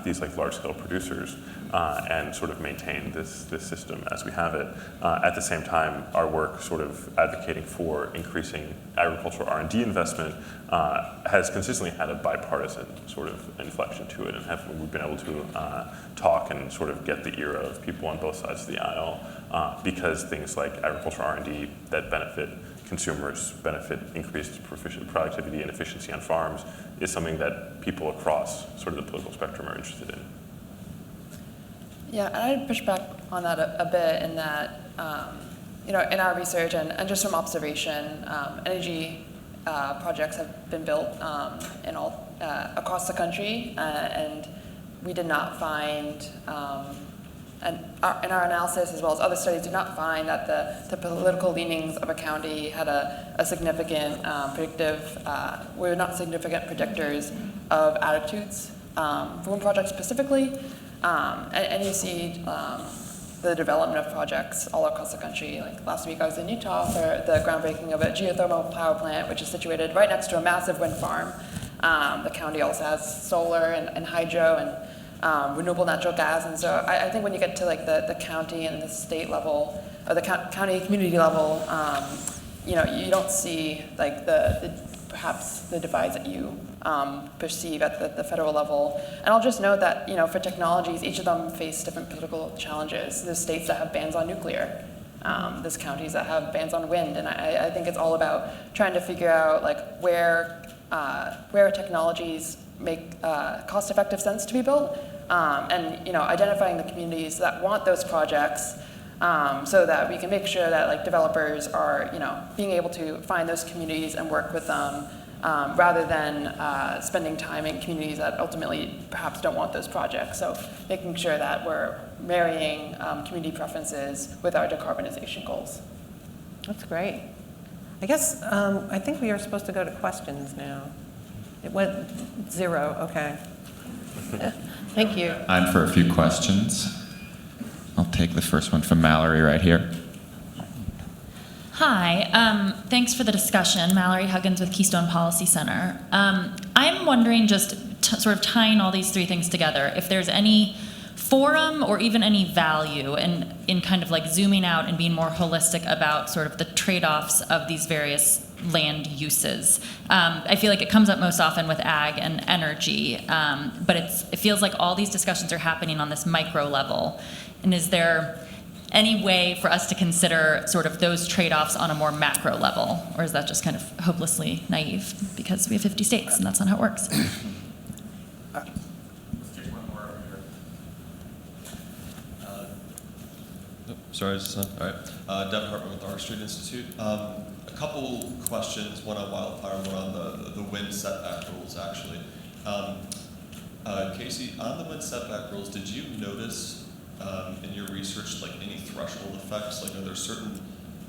these like large-scale producers and sort of maintain this system as we have it. At the same time, our work sort of advocating for increasing agricultural R&D investment has consistently had a bipartisan sort of inflection to it, and we've been able to talk and sort of get the ear of people on both sides of the aisle because things like agricultural R&D that benefit consumers, benefit increased productivity and efficiency on farms is something that people across sort of the political spectrum are interested in. Yeah, and I'd push back on that a bit in that, in our research and just from observation, energy projects have been built in all across the country, and we did not find, and in our analysis as well as other studies, did not find that the political leanings of a county had a significant were not significant predictors of attitudes for one project specifically. And you see the development of projects all across the country. Like last week I was in Utah for the groundbreaking of a geothermal power plant, which is situated right next to a massive wind farm. The county also has solar and hydro and renewable natural gas. And so I think when you get to like the county and the state level, or the county community level, you don't see like perhaps the divides that you perceive at the federal level. And I'll just note that, for technologies, each of them face different political challenges. There's states that have bans on nuclear. There's counties that have bans on wind, and I think it's all about trying to figure out like where technologies make cost-effective sense to be built, and identifying the communities that want those projects, so that we can make sure that like developers are being able to find those communities and work with them, rather than spending time in communities that ultimately perhaps don't want those projects. So making sure that we're marrying community preferences with our decarbonization goals. That's great. I guess, I think we are supposed to go to questions now. It went 0, okay. Thank you. Time for a few questions. I'll take the first one from Mallory right here. Hi, thanks for the discussion. Mallory Huggins with Keystone Policy Center. I'm wondering, just sort of tying all these three things together, if there's any forum or even any value in kind of like zooming out and being more holistic about sort of the trade-offs of these various land uses. I feel like it comes up most often with ag and energy, but it feels like all these discussions are happening on this micro level. And is there any way for us to consider sort of those trade-offs on a more macro level? Or is that just kind of hopelessly naive because we have 50 states and that's not how it works? Sorry, is this on? All right. Devin Hartman with the Arc Street Institute. A couple questions, one on wildfire, one on the wind setback rules, actually. Casey, on the wind setback rules, did you notice in your research like any threshold effects? Like, are there certain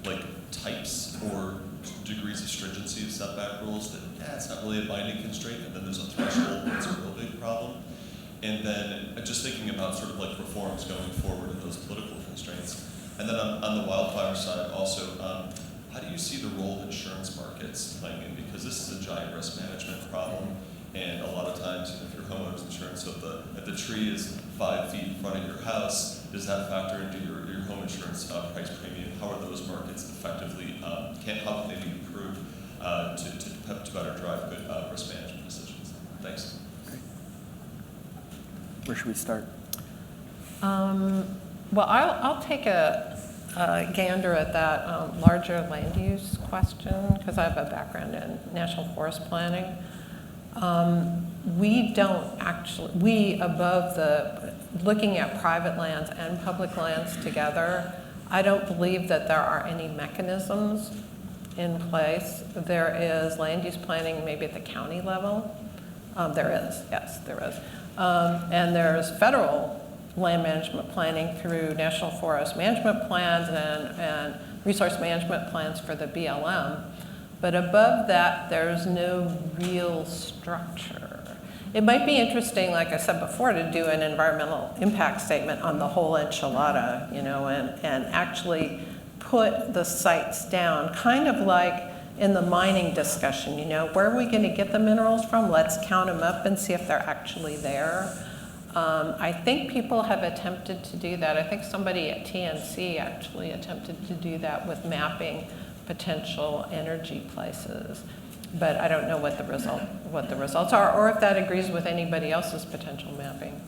like types or degrees of stringency of setback rules that it's not really a binding constraint, and then there's a threshold that's a real big problem? And then just thinking about sort of like reforms going forward and those political constraints. And then on the wildfire side also, how do you see the role of insurance markets playing in? Because this is a giant risk management problem, and a lot of times, if your homeowner's insurance, so if the tree is 5 feet in front of your house, does that factor into your home insurance price premium? How are those markets effectively, how can they be improved to better drive good risk management decisions? Thanks. Great. Where should we start? Well, I'll take a gander at that larger land use question, because I have a background in national forest planning. Looking at private lands and public lands together, I don't believe that there are any mechanisms in place. There is land use planning maybe at the county level. There is, yes, there is. And there's federal land management planning through national forest management plans and resource management plans for the BLM. But above that, there's no real structure. It might be interesting, like I said before, to do an environmental impact statement on the whole enchilada, and actually put the sites down, kind of like in the mining discussion, where are we going to get the minerals from? Let's count them up and see if they're actually there. I think people have attempted to do that. I think somebody at TNC actually attempted to do that with mapping potential energy places. But I don't know what the results are, or if that agrees with anybody else's potential mapping.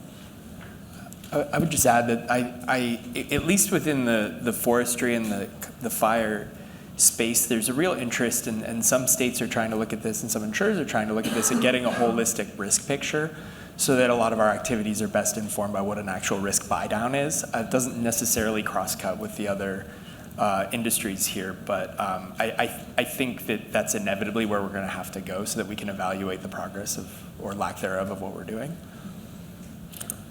I would just add that I at least within the forestry and the fire space, there's a real interest, and some states are trying to look at this, and some insurers are trying to look at this, and getting a holistic risk picture, so that a lot of our activities are best informed by what an actual risk buy down is. It doesn't necessarily cross-cut with the other industries here, but I think that that's inevitably where we're going to have to go, so that we can evaluate the progress of, or lack thereof, of what we're doing.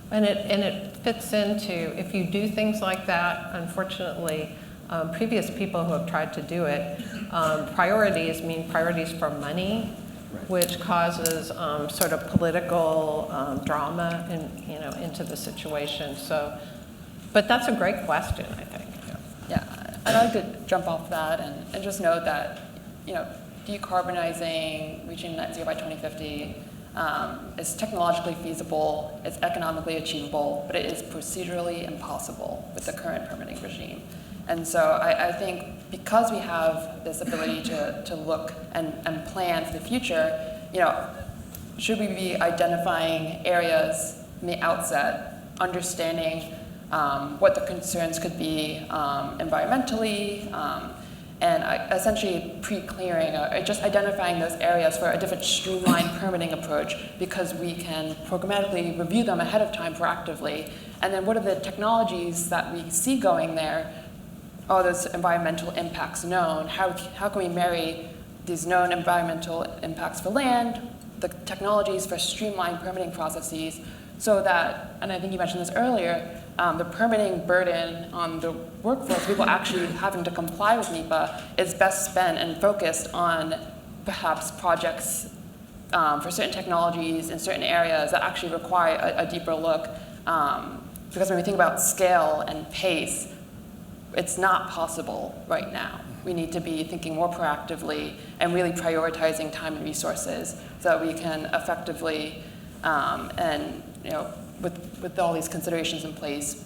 And it fits into, if you do things like that, unfortunately, previous people who have tried to do it, priorities mean priorities for money, which causes sort of political drama into the situation. So, but that's a great question, I think. Yeah, I'd like to jump off that and just note that, decarbonizing, reaching net zero by 2050 is technologically feasible, it's economically achievable, but it is procedurally impossible with the current permitting regime. And so I think because we have this ability to look and plan for the future, should we be identifying areas from the outset, understanding what the concerns could be environmentally, and essentially pre-clearing or just identifying those areas for a different streamlined permitting approach, because we can programmatically review them ahead of time proactively. And then what are the technologies that we see going there? Are those environmental impacts known? How can we marry these known environmental impacts for land, the technologies for streamlined permitting processes, so that, and I think you mentioned this earlier, the permitting burden on the workforce, people actually having to comply with NEPA, is best spent and focused on perhaps projects for certain technologies in certain areas that actually require a deeper look. Because when we think about scale and pace, it's not possible right now. We need to be thinking more proactively and really prioritizing time and resources so that we can effectively and with all these considerations in place,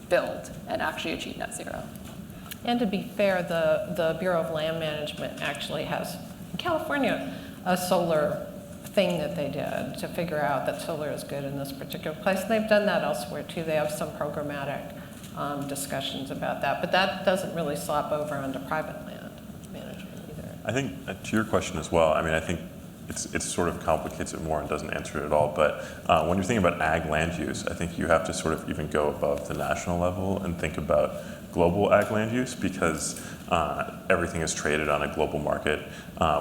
build and actually achieve net zero. And to be fair, the Bureau of Land Management actually has, in California, a solar thing that they did to figure out that solar is good in this particular place. And they've done that elsewhere too. They have some programmatic discussions about that, but that doesn't really slop over onto private land management either. I think to your question as well, I mean, I think it sort of complicates it more and doesn't answer it at all. But when you're thinking about ag land use, I think you have to sort of even go above the national level and think about global ag land use, because everything is traded on a global market.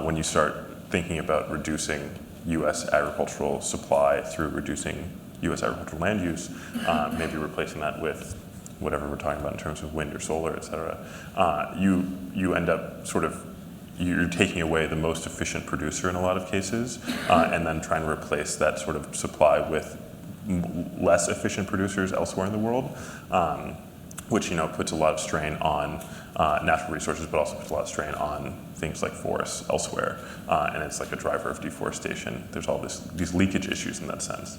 When you start thinking about reducing U.S. agricultural supply through reducing U.S. agricultural land use, maybe replacing that with whatever we're talking about in terms of wind or solar, et cetera, you end up sort of, you're taking away the most efficient producer in a lot of cases, and then trying to replace that sort of supply with less efficient producers elsewhere in the world, which puts a lot of strain on natural resources, but also puts a lot of strain on things like forests elsewhere, and it's like a driver of deforestation. There's all these leakage issues in that sense.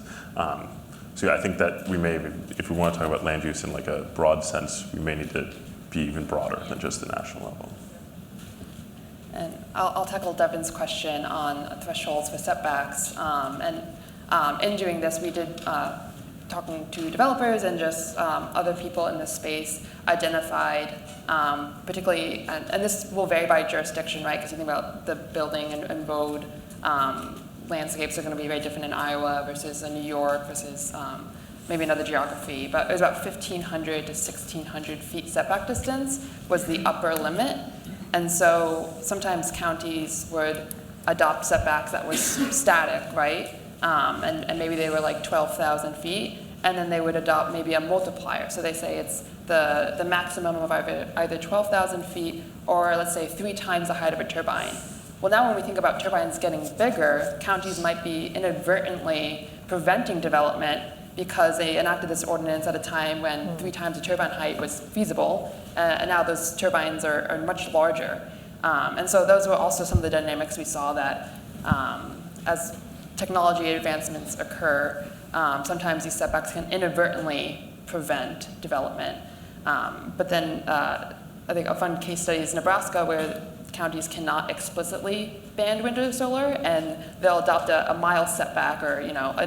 So yeah, I think that we may, if we want to talk about land use in like a broad sense, we may need to be even broader than just the national level. And I'll tackle Devin's question on thresholds for setbacks. In doing this, we did, talking to developers and just other people in this space, identified particularly, and this will vary by jurisdiction, right? Because you think about the building and road landscapes are going to be very different in Iowa versus New York versus maybe another geography. But it was about 1,500 to 1,600 feet setback distance was the upper limit. And so sometimes counties would adopt setbacks that was static, right? And maybe they were like 12,000 feet, and then they would adopt maybe a multiplier. So they say it's the maximum of either 12,000 feet or let's say 3 times the height of a turbine. Well, now when we think about turbines getting bigger, counties might be inadvertently preventing development because they enacted this ordinance at a time when 3 times the turbine height was feasible, and now those turbines are much larger. And so those were also some of the dynamics we saw that as technology advancements occur, sometimes these setbacks can inadvertently prevent development. But then I think a fun case study is Nebraska, where counties cannot explicitly ban wind or solar, and they'll adopt a mile setback or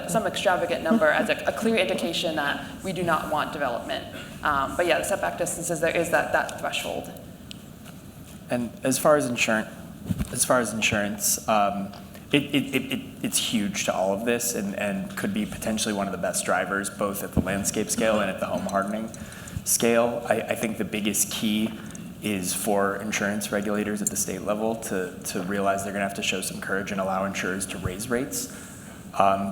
some extravagant number as a clear indication that we do not want development. But yeah, the setback distances, there is that threshold. And as far as insurance, it's huge to all of this, and could be potentially one of the best drivers, both at the landscape scale and at the home hardening scale. I think the biggest key is for insurance regulators at the state level to realize they're going to have to show some courage and allow insurers to raise rates,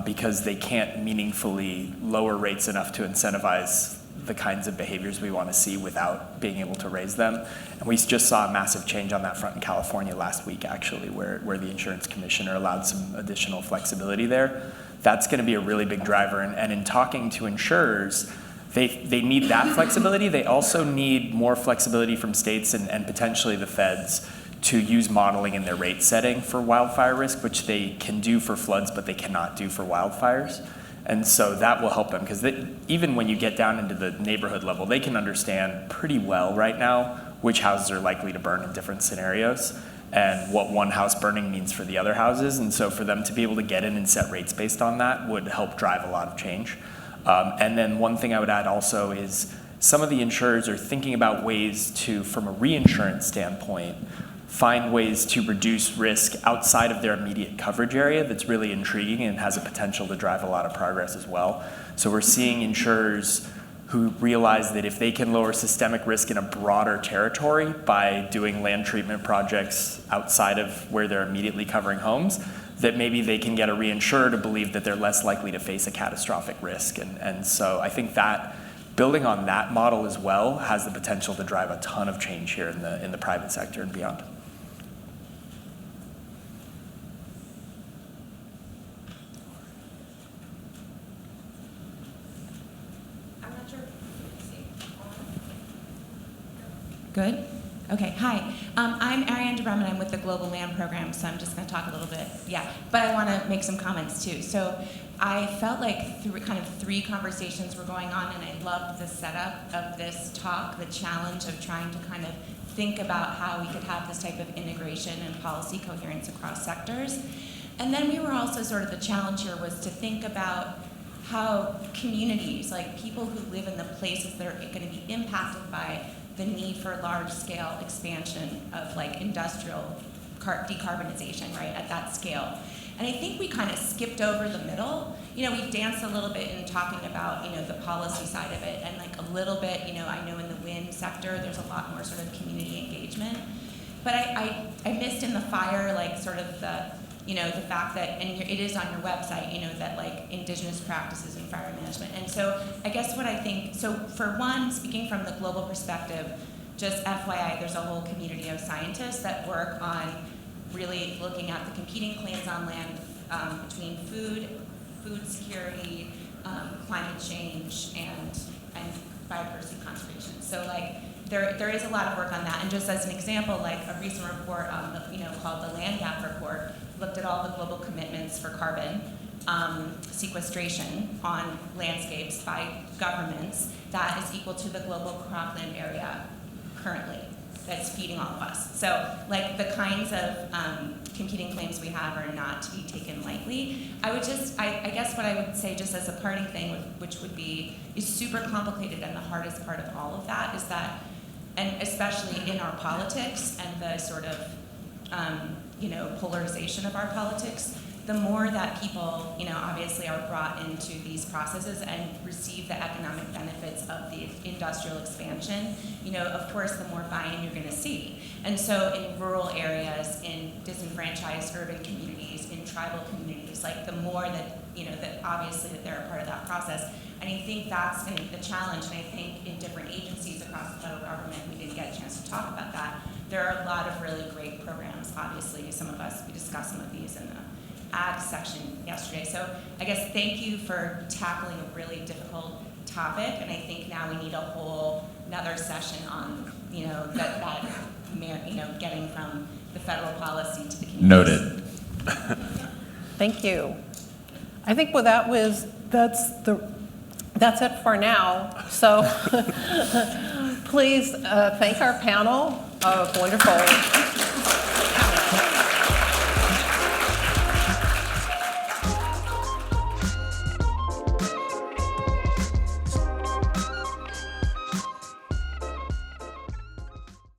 because they can't meaningfully lower rates enough to incentivize the kinds of behaviors we want to see without being able to raise them. And we just saw a massive change on that front in California last week, actually, where the insurance commissioner allowed some additional flexibility there. That's going to be a really big driver. And in talking to insurers, they need that flexibility. They also need more flexibility from states and potentially the feds to use modeling in their rate setting for wildfire risk, which they can do for floods, but they cannot do for wildfires. And so that will help them, because even when you get down into the neighborhood level, they can understand pretty well right now which houses are likely to burn in different scenarios and what one house burning means for the other houses. And so for them to be able to get in and set rates based on that would help drive a lot of change. And then one thing I would add also is some of the insurers are thinking about ways to, from a reinsurance standpoint, find ways to reduce risk outside of their immediate coverage area that's really intriguing and has a potential to drive a lot of progress as well. So we're seeing insurers who realize that if they can lower systemic risk in a broader territory by doing land treatment projects outside of where they're immediately covering homes, that maybe they can get a reinsurer to believe that they're less likely to face a catastrophic risk. And so I think that building on that model as well has the potential to drive a ton of change here in the private sector and beyond. Good? Okay, hi. I'm Ariane DeBremen. I'm with the Global Land Program, so I'm just going to talk a little bit. Yeah, but I want to make some comments too. So I felt like three conversations were going on, and I loved the setup of this talk, the challenge of trying to kind of think about how we could have this type of integration and policy coherence across sectors. And then we were also sort of the challenge here was to think about how communities, like people who live in the places that are going to be impacted by the need for large-scale expansion of like industrial decarbonization, right, at that scale. And I think we kind of skipped over the middle. You know, we danced a little bit in talking about, you know, the policy side of it, and like a little bit, you know, I know in the wind sector, there's a lot more sort of community engagement. But I missed in the fire, like sort of the, you know, the fact that, and it is on your website, you know, that like indigenous practices in fire management. And so I guess what I think, so for one, speaking from the global perspective, just FYI, there's a whole community of scientists that work on really looking at the competing claims on land between food security, climate change, and biodiversity conservation. So like there is a lot of work on that. And just as an example, like a recent report, you know, called the Land Gap Report, looked at all the global commitments for carbon sequestration on landscapes by governments. That is equal to the global cropland area currently that's feeding all of us. So like the kinds of competing claims we have are not to be taken lightly. I guess what I would say just as a parting thing, which would be, is super complicated, and the hardest part of all of that is that, and especially in our politics and the sort of you know, polarization of our politics, the more that people, you know, obviously are brought into these processes and receive the economic benefits of the industrial expansion, you know, of course, the more buy-in you're going to see. And so in rural areas, in disenfranchised urban communities, in tribal communities, like the more that, you know, that obviously that they're a part of that process. And I think that's going to be the challenge. And I think in different agencies across the federal government, we didn't get a chance to talk about that. There are a lot of really great programs. Obviously, some of us, we discussed some of these in the ag section yesterday. So I guess thank you for tackling a really difficult topic. And I think now we need a whole another session on, you know, you know, getting from the federal policy to the communities. Noted. Thank you. I think that's it for now. So please thank our panel of wonderful